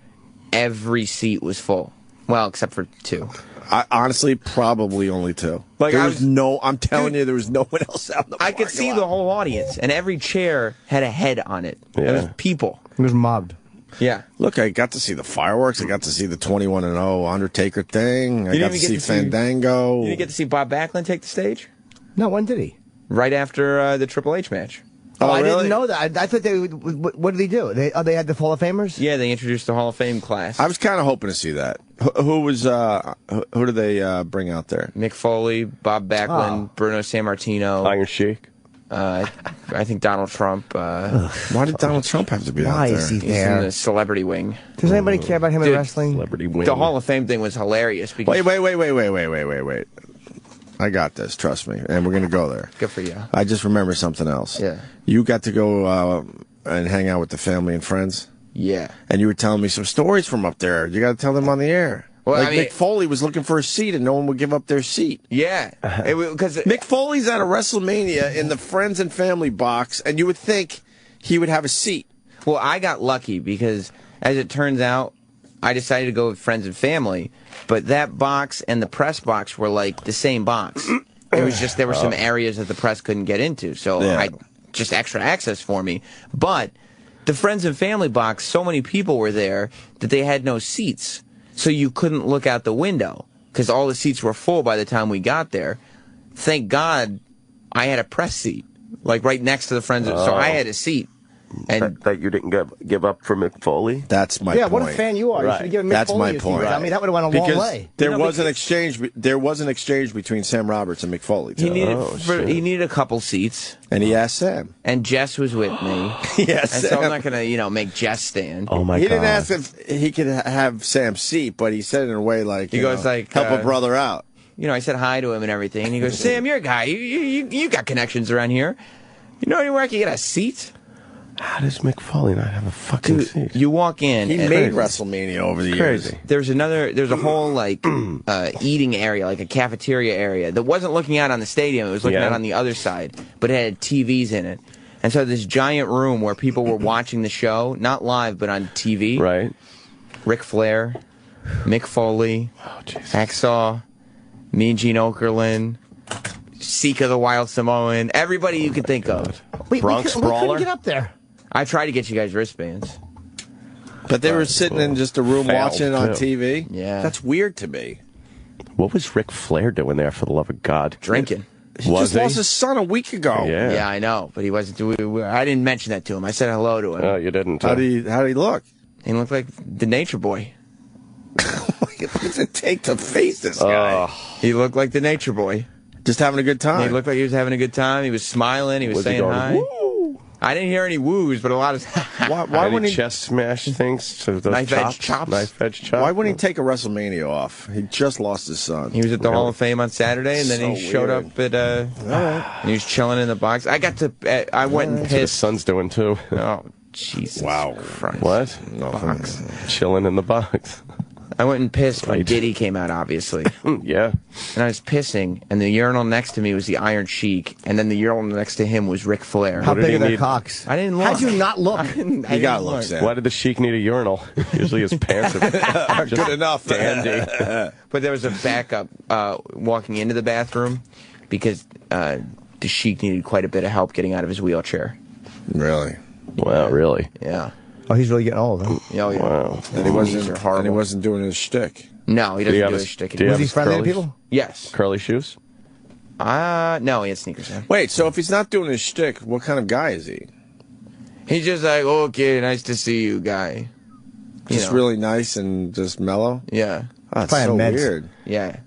every seat was full. Well, except for 2. I honestly probably only 2. Like I'm telling you, there was no one else out in the I could see the whole audience, and every chair had a head on it. Yeah. There was people. It was mobbed. Yeah. Look, I got to see the fireworks. I got to see the 21-0 Undertaker thing. I got to see Fandango. You didn't get to see Bob Backlund take the stage? No, when did he? Right after the Triple H match. Oh, I really? didn't know that. I thought they. What did he do? They had the Hall of Famers. Yeah, they introduced the Hall of Fame class. I was kind of hoping to see that. Who did they bring out there? Mick Foley, Bob Backlund, Bruno Sammartino. Iron Sheik. I think Donald Trump. Why did Donald Trump have to be out Why there? is he He's in there? the celebrity wing. Does anybody care about him in Dude, wrestling? Celebrity win. The Hall of Fame thing was hilarious. Because Wait. I got this, trust me. And we're going to go there. Good for you. I just remember something else. Yeah. You got to go and hang out with the family and friends. Yeah. And you were telling me some stories from up there. You got to tell them on the air. Well, like I mean, Mick Foley was looking for a seat and no one would give up their seat. Yeah. Because Mick Foley's at a WrestleMania in the friends and family box, and you would think he would have a seat. Well, I got lucky because, as it turns out, I decided to go with friends and family, but that box and the press box were like the same box. It was just there were some areas that the press couldn't get into, so I just extra access for me. But the friends and family box, so many people were there that they had no seats, so you couldn't look out the window because all the seats were full by the time we got there. Thank God I had a press seat, like right next to the friends, so I had a seat. And that you didn't give up for Mick Foley? That's my point. Yeah, what a fan you are. Right. You should have given Mick That's Foley my a seat. point. I mean, that would have went a long way. There was an exchange. There was an exchange between Sam Roberts and Mick Foley. he Too. he needed a couple seats. And he asked Sam. And Jess was with me. Yes, and so I'm not going to, make Jess stand. Oh, my God. He didn't ask if he could have Sam's seat, but he said it in a way like, He goes like, help a brother out. I said hi to him and everything. And he goes, Sam, you're a guy. You got connections around here. You know anywhere I can get a seat? How does Mick Foley not have a fucking seat? You walk in. He made WrestleMania over the years. Crazy. There's a whole eating area, like a cafeteria area that wasn't looking out on the stadium. It was looking out on the other side, but it had TVs in it. And so this giant room where people were watching the show, not live, but on TV. Right. Ric Flair, Mick Foley, Hacksaw, me, Gene Okerlund, Sika the Wild Samoan, everybody you could think of. Bronx we Brawler. couldn't get up there. I tried to get you guys wristbands. But they were sitting in just a room Failed, watching it on too. TV. Yeah. That's weird to me. What was Ric Flair doing there, for the love of God? Drinking. He just lost his son a week ago. Yeah, I know, but he wasn't. I didn't mention that to him. I said hello to him. Oh, you didn't. How did he look? He looked like the Nature Boy. What's it take to face this guy? He looked like the Nature Boy. Just having a good time. He looked like he was having a good time. He was smiling. He was saying he going, hi. Woo? I didn't hear any woos, but a lot of. Why wouldn't he chest smash things? To those Knife edge chops? Knife edge chops. Why wouldn't he take a WrestleMania off? He just lost his son. He was at the Hall of Fame on Saturday, and then So he showed weird. up at. And he was chilling in the box. I got to. I went and That's what his pissed. son's doing too. Oh, Jesus! Wow. Christ. What? Box. Chilling in the box. I went and pissed when Right. Diddy came out, obviously. Yeah. And I was pissing, and the urinal next to me was the Iron Sheik, and then the urinal next to him was Ric Flair. How did big he are their need? cocks? I didn't look. How'd you not look? You got to look, Sam. Why did the Sheik need a urinal? Usually his pants are just Good enough. dandy. But there was a backup walking into the bathroom because the Sheik needed quite a bit of help getting out of his wheelchair. Really? Wow, really? Yeah. Oh, he's really getting old, huh? Oh, yeah. Wow. And he wasn't doing his shtick. No, he doesn't do his shtick. Was he friendly to people? Yes. Curly shoes? No, he had sneakers on. Wait, so if he's not doing his shtick, what kind of guy is he? He's just like, okay, nice to see you, guy. Just really nice and just mellow? Yeah. Oh, that's so weird. Yeah.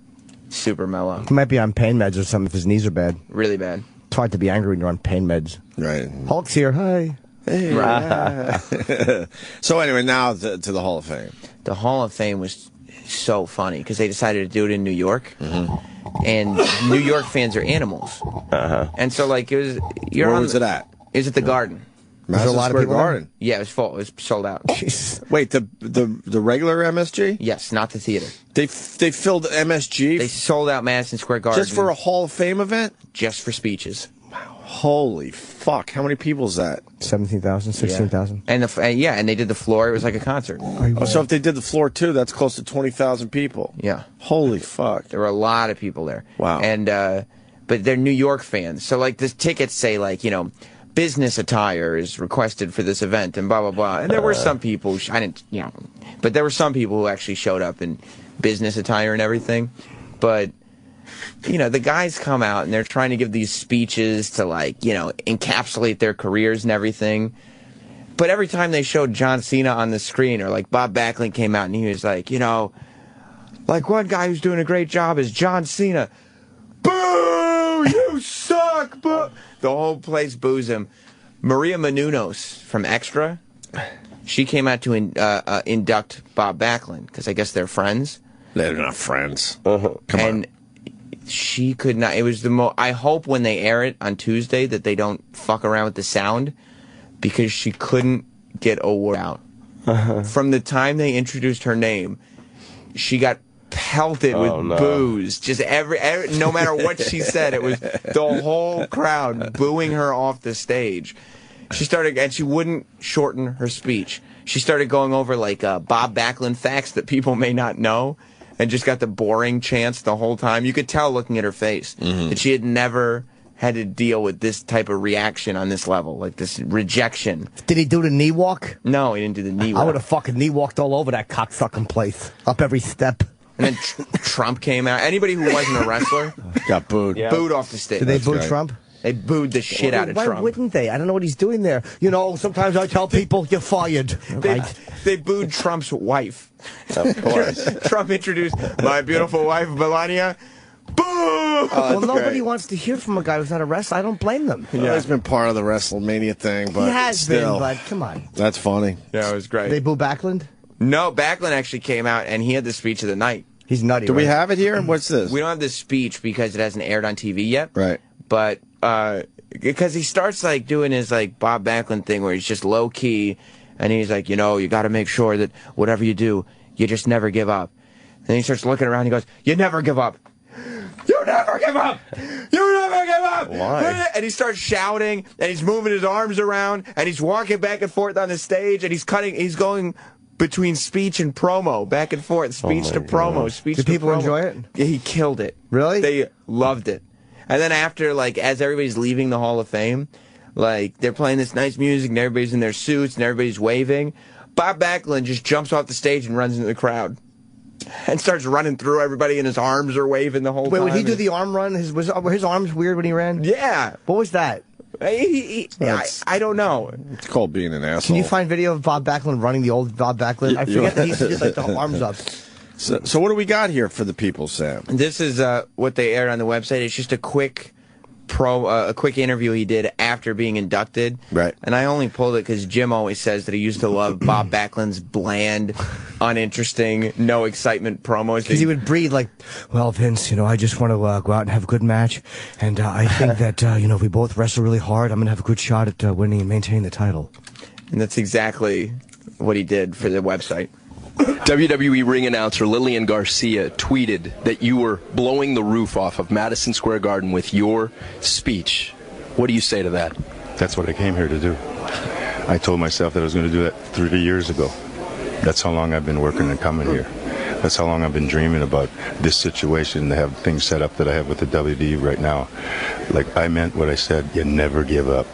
Super mellow. He might be on pain meds or something if his knees are bad. Really bad. It's hard to be angry when you're on pain meds. Right. Hulk's here. Hi. Hey. Right. So anyway, now to the Hall of Fame. The Hall of Fame was so funny because they decided to do it in New York. And New York fans are animals. And so, like, it was... Where was it at? It was at the Garden. Madison Square Garden. Yeah, it was full. It was sold out. Wait, the regular MSG? Yes, not the theater. They filled MSG? They sold out Madison Square Garden. Just for a Hall of Fame event? Just for speeches. Holy fuck. How many people is that? 17,000, 16,000. And and they did the floor. It was like a concert. Oh, so if they did the floor too, that's close to 20,000 people. Yeah. Holy fuck. There were a lot of people there. Wow. And but they're New York fans. So like the tickets say like, you know, business attire is requested for this event and blah blah blah. And there were some people but there were some people who actually showed up in business attire and everything. But you know, the guys come out and they're trying to give these speeches to, like, you know, encapsulate their careers and everything. But every time they showed John Cena on the screen, or like Bob Backlund came out and he was like, you know, like one guy who's doing a great job is John Cena. Boo! You suck! Boo! The whole place boos him. Maria Menounos from Extra, she came out to induct Bob Backlund because I guess they're friends. They're not friends. Come on. She could not. It was the most. I hope when they air it on Tuesday that they don't fuck around with the sound, because she couldn't get a word out. From the time they introduced her name, she got pelted with boos. Just every no matter what she said, it was the whole crowd booing her off the stage. She started, and she wouldn't shorten her speech. She started going over like Bob Backlund facts that people may not know. And just got the boring chants the whole time. You could tell looking at her face that she had never had to deal with this type of reaction on this level, like this rejection. Did he do the knee walk? No, he didn't do the knee walk. I would have fucking knee walked all over that cocksucking place, up every step. And then Trump came out. Anybody who wasn't a wrestler got booed. Yeah. Booed off the stage. Did they boo Trump? They booed the shit out of Trump. Why wouldn't they? I don't know what he's doing there. You know, sometimes I tell people, you're fired. They booed Trump's wife. Of course. Trump introduced my beautiful wife, Melania. Boo! Well, nobody wants to hear from a guy who's not a wrestler. I don't blame them. Yeah, he's been part of the Wrestlemania thing, but he has still. been, but come on. That's funny. Yeah, it was great. They boo Backlund? No, Backlund actually came out, and he had the speech of the night. He's nutty. Do we have it here? What's this? We don't have this speech because it hasn't aired on TV yet. Right. But because he starts like doing his like Bob Backlund thing where he's just low key, and he's like, you know, you got to make sure that whatever you do, you just never give up. And then he starts looking around and he goes, you never give up. You never give up! You never give up! Why? And he starts shouting, and he's moving his arms around, and he's walking back and forth on the stage, and he's going between speech and promo, back and forth, speech to promo, speech to promo. Did people enjoy it? Yeah, he killed it. Really? They loved it. And then after, like, as everybody's leaving the Hall of Fame, like, they're playing this nice music, and everybody's in their suits, and everybody's waving. Bob Backlund just jumps off the stage and runs into the crowd. And starts running through everybody, and his arms are waving the whole time. Wait, would he do the arm run? Were his arms weird when he ran? Yeah. What was that? I don't know. It's called being an asshole. Can you find video of Bob Backlund running the old Bob Backlund? I forget that he used to just like the arms up. So what do we got here for the people, Sam? This is what they aired on the website. It's just a quick interview he did after being inducted. Right. And I only pulled it because Jim always says that he used to love Bob Backlund's bland, uninteresting, no excitement promos. Because he would breathe like, well, Vince, you know, I just want to go out and have a good match. And I think that, you know, if we both wrestle really hard, I'm going to have a good shot at winning and maintaining the title. And that's exactly what he did for the website. WWE ring announcer Lillian Garcia tweeted that you were blowing the roof off of Madison Square Garden with your speech. What do you say to that? That's what I came here to do. I told myself that I was going to do that 3 years ago. That's how long I've been working and coming here. That's how long I've been dreaming about this situation, to have things set up that I have with the WWE right now. Like, I meant what I said, you never give up.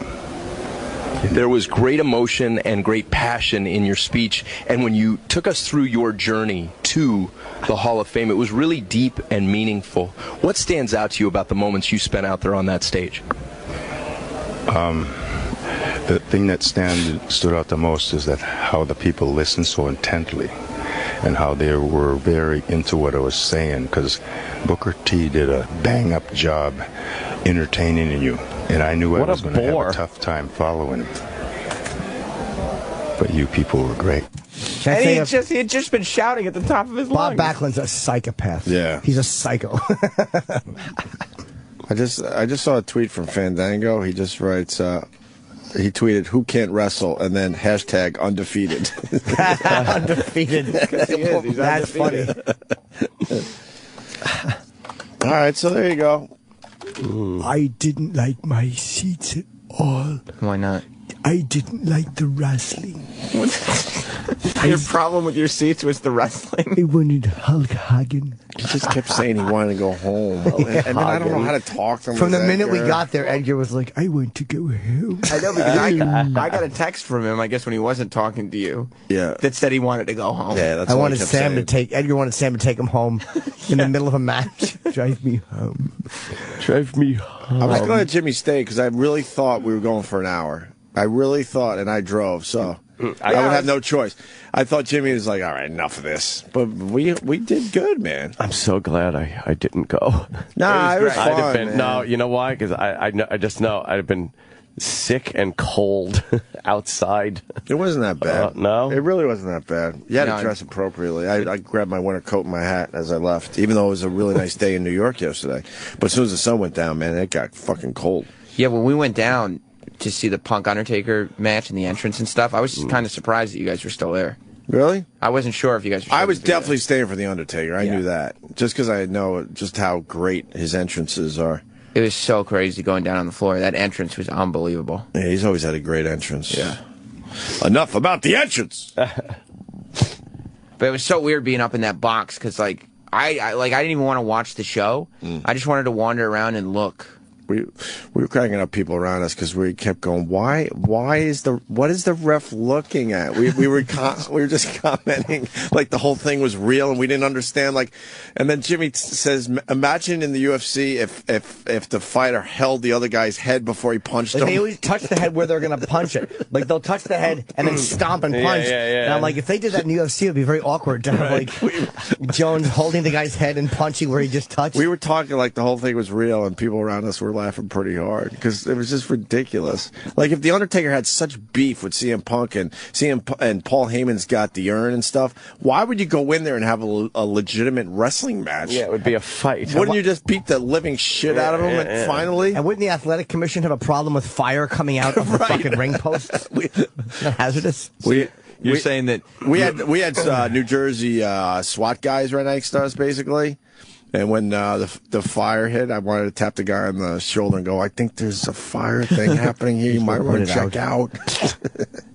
There was great emotion and great passion in your speech, and when you took us through your journey to the Hall of Fame, it was really deep and meaningful. What stands out to you about the moments you spent out there on that stage? The thing that stood out the most is that how the people listened so intently and how they were very into what I was saying, because Booker T did a bang-up job entertaining you, and I knew I was going to have a tough time following him. But you people were great. And he had just been shouting at the top of his lungs. Bob Backlund's a psychopath. Yeah. He's a psycho. I just saw a tweet from Fandango. He just writes, he tweeted, "Who can't wrestle?" and then hashtag undefeated. Undefeated. He's That's undefeated. All right, so there you go. I didn't like my seats at all. Why not? I didn't like the wrestling. Your problem with your seats was the wrestling? I wanted Hulk Hogan. He just kept saying he wanted to go home. And then I don't know how to talk to him. From the minute we got there, Edgar was like, I want to go home. I know, because I got a text from him, I guess, when he wasn't talking to you. Yeah. That said he wanted to go home. Yeah, that's I what wanted kept Sam saying. to take, Edgar wanted Sam to take him home in the middle of a match. Drive me home. Drive me home. I was going to Jimmy stay because I really thought we were going for an hour. I really thought, and I drove, so I would have no choice. I thought Jimmy was like, all right, enough of this. But we did good, man. I'm so glad I didn't go. Nah, it was fun, I'd have been, man. no, you know why? Because I just know I'd have been sick and cold outside. It wasn't that bad. No? It really wasn't that bad. You had to dress appropriately. I grabbed my winter coat and my hat as I left, even though it was a really nice day in New York yesterday. But as soon as the sun went down, man, it got fucking cold. Yeah, when we went down to see the Punk Undertaker match and the entrance and stuff, I was kind of surprised that you guys were still there. Really? I wasn't sure if you guys were still I was definitely staying for the Undertaker. I Yeah. knew that. Just because I know just how great his entrances are. It was so crazy going down on the floor. That entrance was unbelievable. Yeah, he's always had a great entrance. Yeah. Enough about the entrance. But it was so weird being up in that box because, like, I didn't even want to watch the show. I just wanted to wander around and look. We were cracking up people around us because we kept going, what is the ref looking at? We were just commenting like the whole thing was real and we didn't understand. Like, and then Jimmy says, imagine in the UFC if the fighter held the other guy's head before he punched him. They always touch the head where they're going to punch it. Like, they'll touch the head and then stomp and punch. Yeah. And I'm like, if they did that in the UFC, it would be very awkward to have, like, Jones holding the guy's head and punching where he just touched. We were talking like the whole thing was real, and people around us were laughing pretty hard because it was just ridiculous. Like, if the Undertaker had such beef with CM Punk and Paul Heyman's got the urn and stuff, why would you go in there and have a legitimate wrestling match? Yeah, it would be a fight. Wouldn't you just beat the living shit out of him and finally? And wouldn't the Athletic Commission have a problem with fire coming out of the fucking ring post? Hazardous. You're saying that we had New Jersey SWAT guys right next to us, basically. And when the fire hit, I wanted to tap the guy on the shoulder and go, I think there's a fire thing happening here. You might want to check out.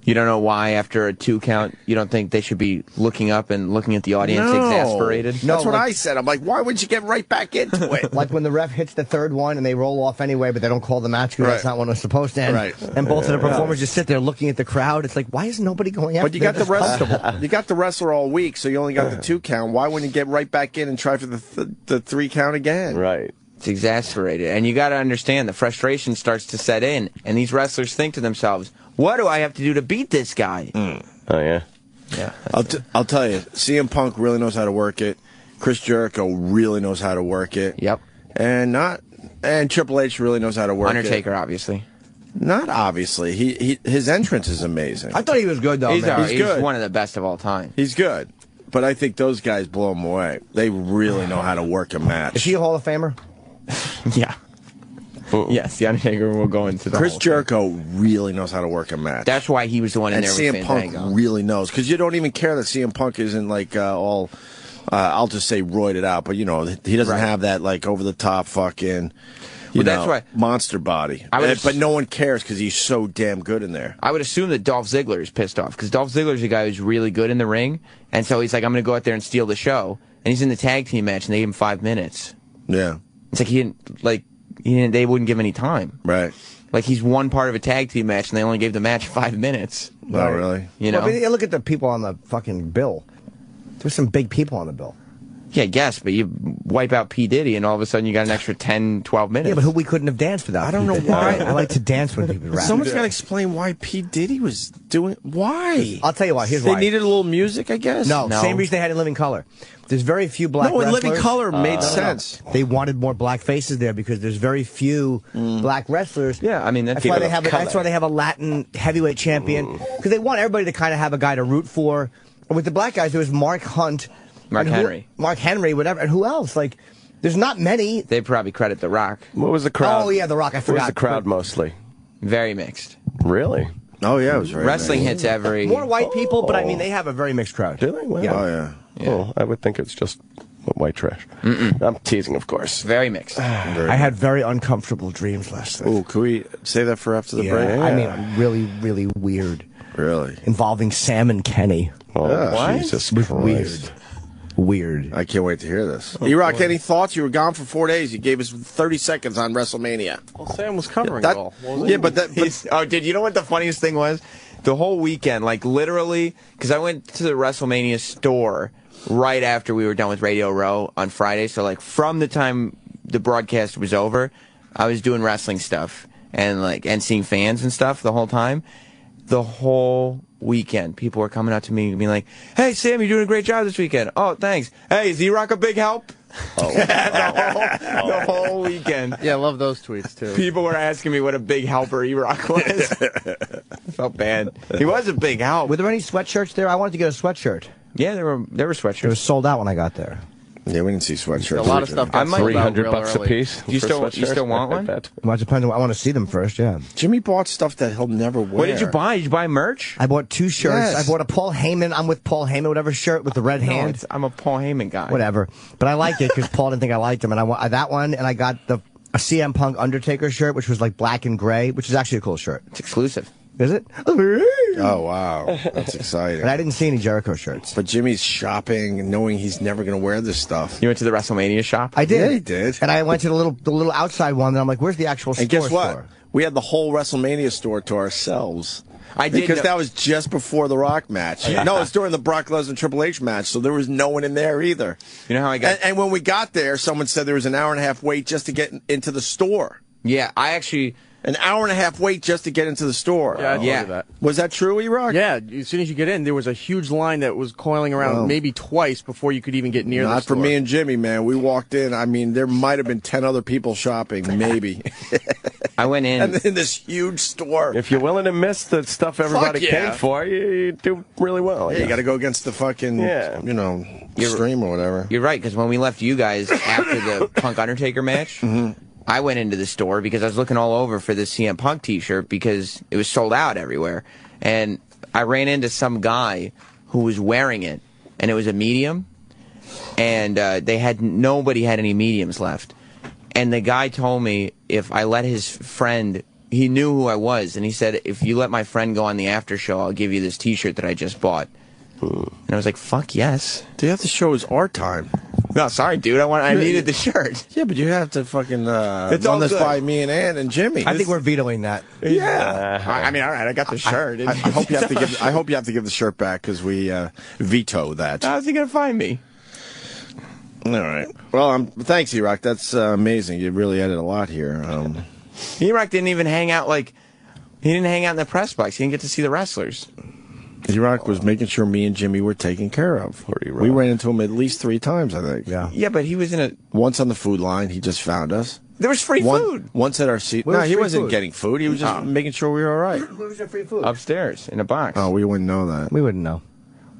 You don't know why after a 2 count you don't think they should be looking up and looking at the audience exasperated? No, that's what I said. I'm like, why would you get right back into it? Like when the ref hits the third one and they roll off anyway, but they don't call the match because that's not when it's supposed to end. Right. And both of the performers just sit there looking at the crowd. It's like, why is nobody going after? But you got the wrestler. You got the wrestler all week, so you only got the 2 count. Why wouldn't you get right back in and try for the 3 count again? Right. It's exasperated. And you got to understand the frustration starts to set in, and these wrestlers think to themselves, what do I have to do to beat this guy? Oh, yeah? Yeah. I'll tell you, CM Punk really knows how to work it. Chris Jericho really knows how to work it. Yep. And Triple H really knows how to work Undertaker, obviously. Not obviously. His entrance is amazing. I thought he was good, though, He's man. He's good. one of the best of all time. He's good. But I think those guys blow him away. They really know how to work a match. Is he a Hall of Famer? Yeah. Yes, The Undertaker will go into the Chris whole Jericho really knows how to work a match. That's why he was the one in and there CM with Punk Fandango. really knows. Because you don't even care that CM Punk isn't like all, I'll just say roided out. But, you know, he doesn't have that like over-the-top fucking, that's why monster body. But no one cares because he's so damn good in there. I would assume that Dolph Ziggler is pissed off because Dolph Ziggler's a guy who's really good in the ring. And so he's like, I'm going to go out there and steal the show. And he's in the tag team match and they gave him 5 minutes. Yeah. It's like they wouldn't give any time. Right. like he's one part of a tag team match, and they only gave the match 5 minutes. Oh, really? You know? Well, I mean, look at the people on the fucking bill. There's some big people on the bill. Yeah, I guess, but you wipe out P. Diddy, and all of a sudden you got an extra 10, 12 minutes. Yeah, but we couldn't have danced without. I don't know why. I like to dance when people rap. Someone's got to explain why P. Diddy was doing. Why? I'll tell you why. Here's they why. needed a little music, I guess. No, same reason they had in Living Color. There's very few black. No, in wrestlers. Living Color made sense. They wanted more black faces there because there's very few black wrestlers. Yeah, I mean that's why they have. That's why they have a Latin heavyweight champion because they want everybody to kind of have a guy to root for. And with the black guys, there was Mark Hunt. Mark Henry, whatever. And who else? Like, there's not many. They probably credit The Rock. What was the crowd? Oh, yeah, The Rock. I forgot. What was the crowd mostly? Very mixed. Really? Oh, yeah, it was very Wrestling mixed. hits every... More white people, but I mean, they have a very mixed crowd. Do they? Well, yeah. Oh, yeah. Oh, I would think it's just white trash. I'm teasing, of course. Very mixed. I had very uncomfortable dreams last night. Oh, can we say that for after the break? I mean, really, really weird. Really? Involving Sam and Kenny. Oh, what? Jesus With Christ. Weird. I can't wait to hear this. E-Rock, any thoughts? You were gone for 4 days. You gave us 30 seconds on WrestleMania. Well, Sam was covering it all. Did you know what the funniest thing was? The whole weekend, like literally, because I went to the WrestleMania store right after we were done with Radio Row on Friday. So like from the time the broadcast was over, I was doing wrestling stuff and seeing fans and stuff the whole time. The whole weekend, people were coming up to me and being like, "Hey, Sam, you're doing a great job this weekend." "Oh, thanks." "Hey, is E-Rock a big help?" Oh. the whole weekend. Yeah, I love those tweets, too. People were asking me what a big helper E-Rock was. I felt bad. He was a big help. Were there any sweatshirts there? I wanted to get a sweatshirt. Yeah, there were sweatshirts. It was sold out when I got there. Yeah, we didn't see sweatshirts. A lot of stuff got sold out real $300 a early. piece. You still want one? Well, it depends. I want to see them first, yeah. Jimmy bought stuff that he'll never wear. What did you buy? Did you buy merch? I bought 2 shirts. Yes. I bought a Paul Heyman, I'm with Paul Heyman, whatever shirt with the red hand. I'm a Paul Heyman guy. Whatever. But I liked it because Paul didn't think I liked him. And I want that one, and I got a CM Punk Undertaker shirt, which was like black and gray, which is actually a cool shirt. It's exclusive. Is it? Oh, wow. That's exciting. But I didn't see any Jericho shirts. But Jimmy's shopping and knowing he's never going to wear this stuff. You went to the WrestleMania shop? I did. Yeah, he did. And I went to the little outside one, and I'm like, where's the actual store? And guess what? Store? We had the whole WrestleMania store to ourselves. I did because that was just before the Rock match. No, it's during the Brock Lesnar Triple H match, so there was no one in there either. You know how I got... And when we got there, someone said there was an hour-and-a-half wait just to get into the store. Yeah, I actually... An hour-and-a-half wait just to get into the store. Yeah, I told you that. Was that true, E-Rock? Yeah, as soon as you get in, there was a huge line that was coiling around maybe twice before you could even get near the store. Not for me and Jimmy, man. We walked in. I mean, there might have been 10 other people shopping, maybe. I went in. And in this huge store. If you're willing to miss the stuff everybody yeah. came for, you do really well. Yeah, you got to go against the fucking, stream or whatever. You're right, because when we left you guys after the Punk Undertaker match, I went into the store because I was looking all over for this CM Punk t-shirt because it was sold out everywhere. And I ran into some guy who was wearing it, and it was a medium, and nobody had any mediums left. And the guy told me if I let his friend, he knew who I was, and he said, if you let my friend go on the after show, I'll give you this t-shirt that I just bought. And I was like, fuck yes. You have to show us our time. No, sorry, dude. I needed the shirt. Yeah, but you have to fucking run this by me and Ann and Jimmy. I think we're vetoing that. Yeah. I mean, all right, I got the shirt. I hope you have to give. I hope you have to give the shirt back because we veto that. How's he gonna find me? All right. Well, thanks, E-Rock. That's amazing. You really added a lot here. E-Rock didn't even hang out he didn't hang out in the press box. He didn't get to see the wrestlers. E-Rock was making sure me and Jimmy were taken care of. We ran into him at least 3 times, I think. Yeah, but he was in once on the food line. He just found us. There was free food. Once at our seat. No, he wasn't getting food. He was just making sure we were all right. Where was your free food? Upstairs in a box. Oh, we wouldn't know that. We wouldn't know.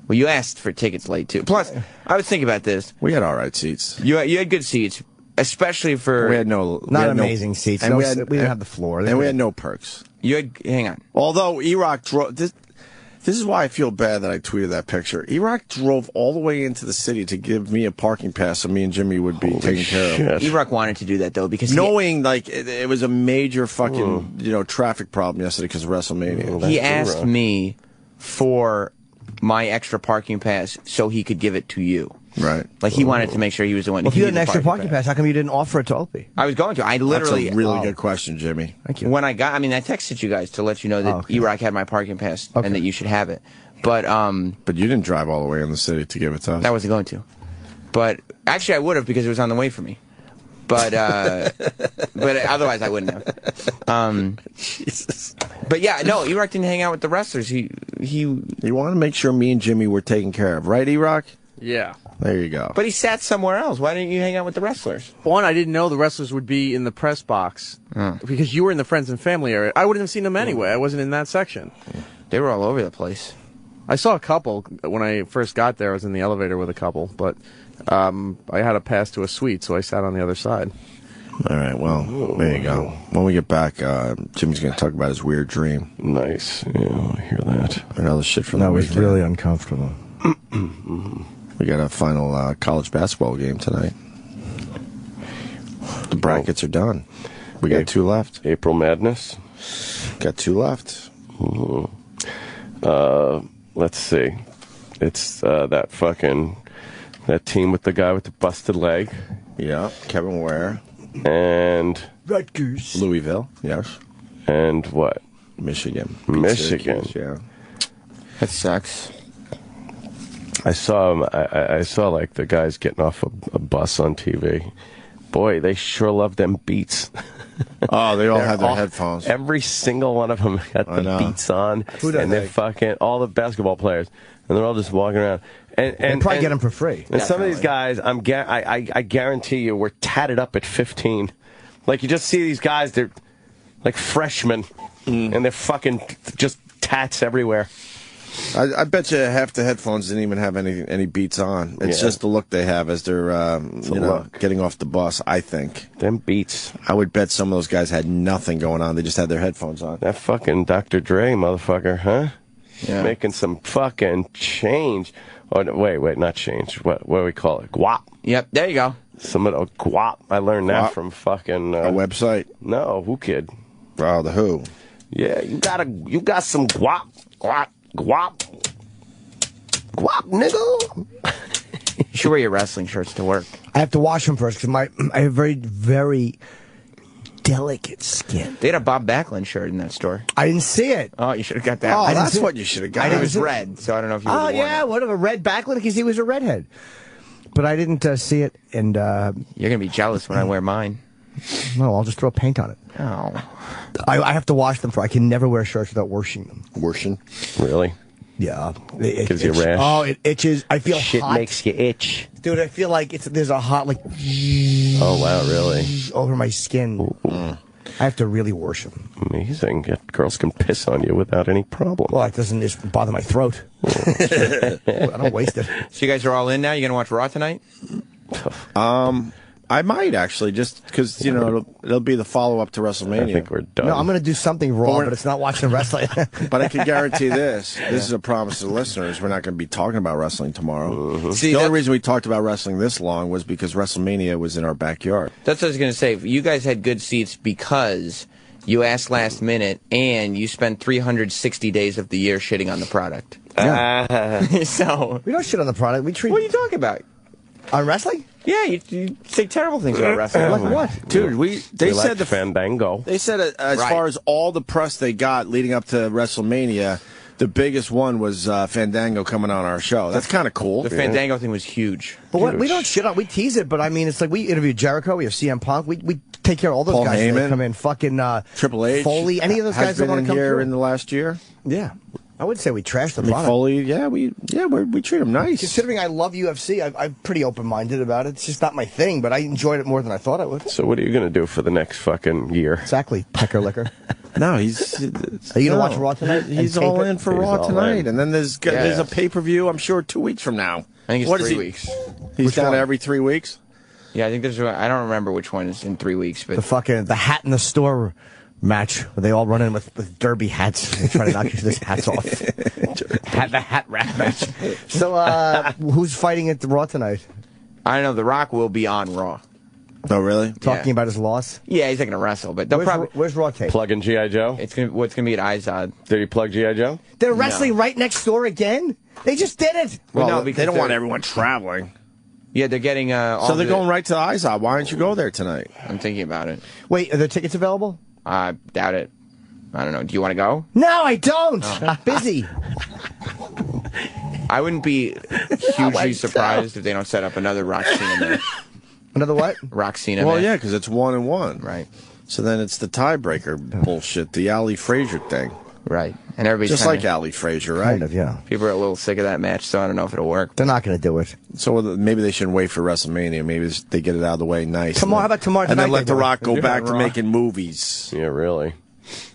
Well, you asked for tickets late too. Plus, I was thinking about this. We had all right seats. You had good seats, especially for. We had amazing seats. And we didn't have the floor. And we had no perks. Hang on. Although E-Rock drove. This is why I feel bad that I tweeted that picture. E-Rock drove all the way into the city to give me a parking pass so me and Jimmy would be taken care of. E-Rock wanted to do that, though, because knowing it was a major fucking traffic problem yesterday because of WrestleMania. He asked me for my extra parking pass so he could give it to you. Right. Like, he wanted to make sure he was the one. Well, if you had an extra parking pass, how come you didn't offer it to Opie? I was going to. I literally. That's a really good question, Jimmy. Thank you. When I texted you guys to let you know that E-Rock had my parking pass and that you should have it. But you didn't drive all the way in the city to give it to us. I wasn't going to. But actually, I would have because it was on the way for me. But otherwise, I wouldn't have. Jesus. But yeah, no, E-Rock didn't hang out with the wrestlers. He wanted to make sure me and Jimmy were taken care of, right, E-Rock? Yeah. There you go. But he sat somewhere else. Why didn't you hang out with the wrestlers? One, I didn't know the wrestlers would be in the press box because you were in the friends and family area. I wouldn't have seen them anyway. I wasn't in that section. They were all over the place. I saw a couple when I first got there. I was in the elevator with a couple, but I had a pass to a suite, so I sat on the other side. All right, well, there you go. When we get back, Jimmy's going to talk about his weird dream. Nice. Yeah, I hear that. And other shit from the weekend. That was really uncomfortable. We got a final college basketball game tonight. The brackets are done. We got 2 left. April Madness. Got 2 left. Let's see. It's that team with the guy with the busted leg. Yeah, Kevin Ware. And Rutgers. Louisville, yes. And what? Michigan. Michigan. Yeah. That sucks. I saw him. I saw like the guys getting off a bus on TV. Boy, they sure love them beats. Oh, they all have their headphones. Every single one of them got the beats on. And they're fucking all the basketball players, and they're all just walking around. And probably get them for free. And some of these guys, I guarantee you, were tatted up at 15. Like, you just see these guys, they're like freshmen, and they're fucking just tats everywhere. I bet you half the headphones didn't even have any beats on. It's just the look they have as they're getting off the bus, I think. Them beats. I would bet some of those guys had nothing going on. They just had their headphones on. That fucking Dr. Dre motherfucker, huh? Yeah. Making some fucking change. Oh, no, wait, not change. What do we call it? Guap. Yep, there you go. Some of the guap. I learned that from fucking a website. No, Who Kid. Oh, the Who. Yeah, you got some guap, nigga. You should wear your wrestling shirts to work. I have to wash them first because I have very, very delicate skin. They had a Bob Backlund shirt in that store. I didn't see it. Oh, you should have got that. Oh, that's what you should have got. It was red, so I don't know if you. Oh yeah, what of a red Backlund because he was a redhead. But I didn't see it, and you're gonna be jealous when I wear mine. No, I'll just throw paint on it. Oh, I have to wash them. I can never wear shirts without washing them. Washing? Really? Yeah. It gives you a rash. Oh, it itches. I feel Shit hot. makes you itch. Dude, I feel like there's a hot, like... Oh, wow, really? Over my skin. I have to really wash them. Amazing. Girls can piss on you without any problem. Well, it doesn't just bother my throat. I don't waste it. So you guys are all in now? You gonna watch Raw tonight? I might actually, just because it'll be the follow up to WrestleMania. I think we're done. No, I'm going to do something raw, but it's not watching wrestling. But I can guarantee this. This is a promise to the listeners. We're not going to be talking about wrestling tomorrow. See, the only reason we talked about wrestling this long was because WrestleMania was in our backyard. That's what I was going to say. You guys had good seats because you asked last minute and you spent 360 days of the year shitting on the product. Yeah. So we don't shit on the product. We treat. What are you talking about? On wrestling? Yeah, you say terrible things about wrestling. Like what? Dude, they said the Fandango. They said as far as all the press they got leading up to WrestleMania, the biggest one was Fandango coming on our show. That's kind of cool. The Fandango thing was huge. But we don't shit on. We tease it, but I mean, it's like we interviewed Jericho. We have CM Punk. We take care of all those Paul guys. Heyman, they come in. Fucking Triple H, Foley. Any of those guys that want to come here through in the last year? Yeah. I would say we trashed the product. Foley, we treat them nice. Considering I love UFC, I'm pretty open-minded about it. It's just not my thing, but I enjoyed it more than I thought I would. So what are you going to do for the next fucking year? Exactly, pecker liquor. No, are you going to watch Raw tonight? He's all in for Raw tonight, and then there's a pay-per-view. I'm sure 2 weeks from now. I think it's 3 weeks. He's down every 3 weeks. Yeah, I think there's. I don't remember which one is in 3 weeks, but the hat in the store match where they all run in with derby hats and try to knock each other's hats off. The hat rack match. So, who's fighting at the Raw tonight? I don't know. The Rock will be on Raw. Oh, really? Talking about his loss? Yeah, he's not going to wrestle, but they'll where's Raw tape? Plugging G.I. Joe? It's going to be at Izod. Did he plug G.I. Joe? They're wrestling right next door again? They just did it. Well, no, they don't want everyone traveling. Yeah, they're getting. So they're going right to the IZOD. Why don't you go there tonight? I'm thinking about it. Wait, are there tickets available? I doubt it. I don't know. Do you want to go? No, I don't. I'm busy. I wouldn't be hugely surprised if they don't set up another rock scene in there. Another what? Rock scene in Well, there. yeah, because it's 1-1. Right. So then it's the tiebreaker bullshit, the Ali Frazier thing. Right. And everybody's just like Ali Frazier, right? Kind of, yeah. People are a little sick of that match, so I don't know if it'll work. They're not going to do it. So maybe they shouldn't wait for WrestleMania. Maybe they get it out of the way nice. Tomorrow, how about tomorrow and night? then let The Rock go back to making movies. Yeah, really.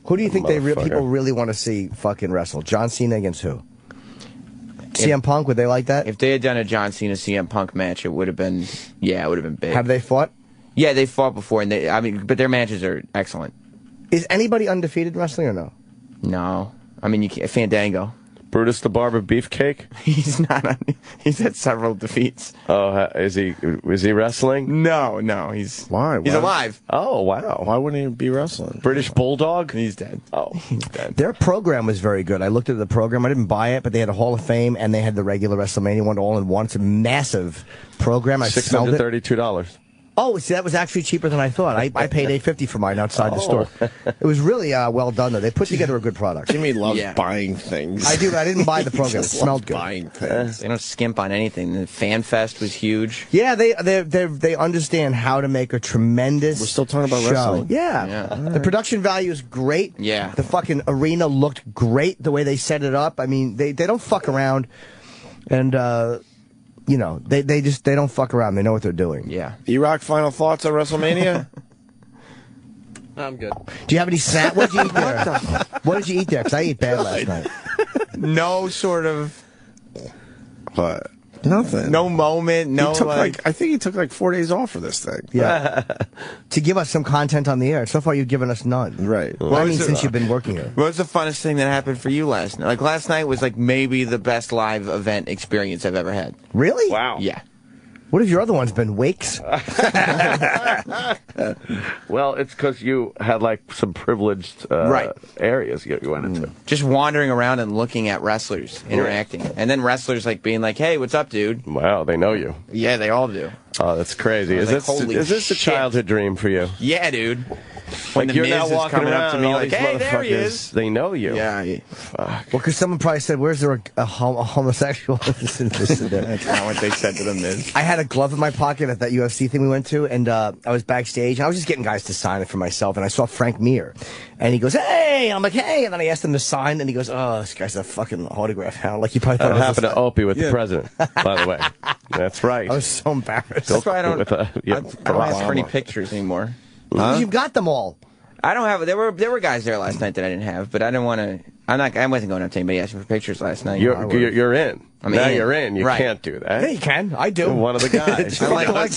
Who do you think people really want to see fucking wrestle? John Cena against who? CM Punk, would they like that? If they had done a John Cena CM Punk match, it would have been, it would have been big. Have they fought? Yeah, they fought before, and but their matches are excellent. Is anybody undefeated in wrestling or no? No. I mean, Fandango. Brutus the Barber Beefcake? He's not. He's had several defeats. Oh, is he wrestling? No. He's alive. Oh, wow. Why wouldn't he be wrestling? British Bulldog? He's dead. Oh, he's dead. Their program was very good. I looked at the program. I didn't buy it, but they had a Hall of Fame and they had the regular WrestleMania one all in one. It's a massive program. I smelled it. $632. Oh, see, that was actually cheaper than I thought. I paid $8.50 for mine outside the store. It was really well done, though. They put together a good product. Jimmy loves buying things. I do, but I didn't buy the program. It Just smelled good. Buying things. They don't skimp on anything. The Fan Fest was huge. Yeah, they understand how to make a tremendous. We're still talking about show. wrestling. Yeah. The production value is great. Yeah. The fucking arena looked great the way they set it up. I mean, they don't fuck around, and you know, they don't fuck around. They know what they're doing. Yeah. E-Rock, final thoughts on WrestleMania? I'm good. Do you have any snack? What did you eat there? What did you eat there? Because I ate bad last night. No sort of. But nothing. No moment. No. I think he took like 4 days off for this thing. Yeah. To give us some content on the air. So far, you've given us none. Right. I mean, since you've been working here. What was the funnest thing that happened for you last night? Like, last night was like maybe the best live event experience I've ever had. Really? Wow. Yeah. What have your other ones been? Wakes? Well, it's because you had like some privileged areas you went into. Just wandering around and looking at wrestlers interacting. And then wrestlers like being like, hey, what's up, dude? Wow, they know you. Yeah, they all do. Oh, that's crazy. Is this a childhood dream for you? Yeah, dude. When Like the you're Miz now is walking coming up to around me and all like, these hey, there he is. motherfuckers, they know you. Yeah. Well, because someone probably said, where's there a homosexual? That's not what they said to the Miz. I had a glove in my pocket at that UFC thing we went to, and I was backstage, and I was just getting guys to sign it for myself, and I saw Frank Mir, and he goes, hey! I'm like, hey! And then I asked him to sign, and he goes, oh, this guy's a fucking autograph hound. Like, you probably thought That it was happened to Opie with the president, by the way. That's right. I was so embarrassed. That's why I don't Barack ask for any Obama. pictures anymore. You've got them all. I don't have. There were guys there last night that I didn't have, but I didn't want to. I wasn't going up to anybody asking for pictures last night. You're in. I'm now in. you're in. You Right. can't do that. Yeah, you can. I do. You're one of the guys. I like Of course,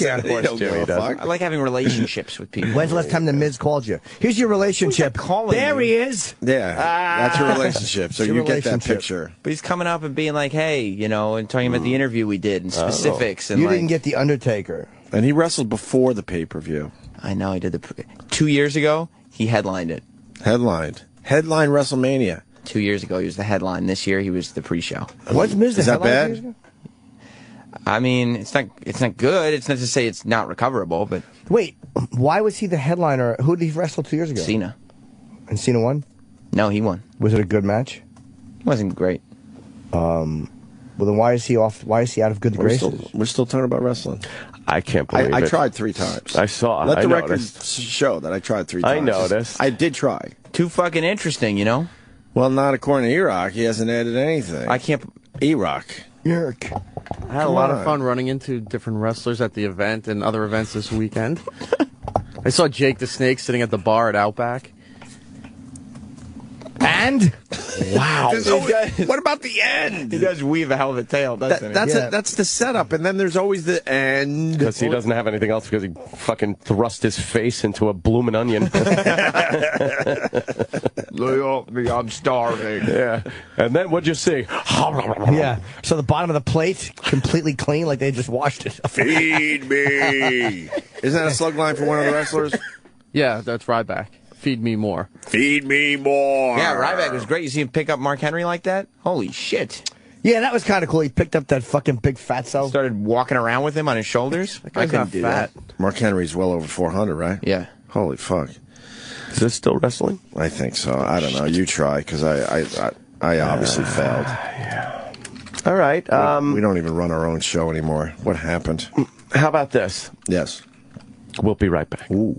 Jimmy does. I like having relationships with people. When's the last time the Miz called you? Here's your relationship. Calling There me? he is. Yeah, that's your relationship. So It's your you get that relationship. picture. But he's coming up and being like, hey, you know, and talking about the interview we did and specifics. And You like, didn't get the Undertaker. And he wrestled before the pay-per-view. I know. I did 2 years ago. He headlined it. Headline WrestleMania. 2 years ago, he was the headline. This year, he was the pre-show. What's Miz? Is that bad? Years ago? I mean, it's not good. It's not to say it's not recoverable, but Wait, why was he the headliner? Who did he wrestle 2 years ago? Cena. And Cena won? No, he won. Was it a good match? Wasn't great. Well, then why is he off? Why is he out of good graces? We're still talking about wrestling. I can't believe I it. tried 3 times. I saw. Let I the record noticed. show that I tried 3 I times. noticed. I did try. Too fucking interesting, you know? Well, not according to E-Rock. He hasn't added anything. I can't. E-Rock. Yerk. I had a lot of fun running into different wrestlers at the event and other events this weekend. I saw Jake the Snake sitting at the bar at Outback. And? Wow. What about the end? He does weave a hell of a tail, doesn't he? That's the setup, and then there's always the end. Because he doesn't have anything else because he fucking thrust his face into a bloomin' onion. Lay off me, I'm starving. Yeah. And then what'd you see? Yeah. So the bottom of the plate, completely clean, like they just washed it. Feed me. Isn't that a slug line for one of the wrestlers? Yeah, that's Ryback. Feed me more. Feed me more. Yeah, Ryback was great. You see him pick up Mark Henry like that? Holy shit. Yeah, that was kind of cool. He picked up that fucking big fatso. Started walking around with him on his shoulders. I couldn't do that. Mark Henry's well over 400, right? Yeah. Holy fuck. Is this still wrestling? I think so. I don't know. You try, because I obviously failed. Yeah. All right. We don't even run our own show anymore. What happened? How about this? Yes. We'll be right back. Ooh.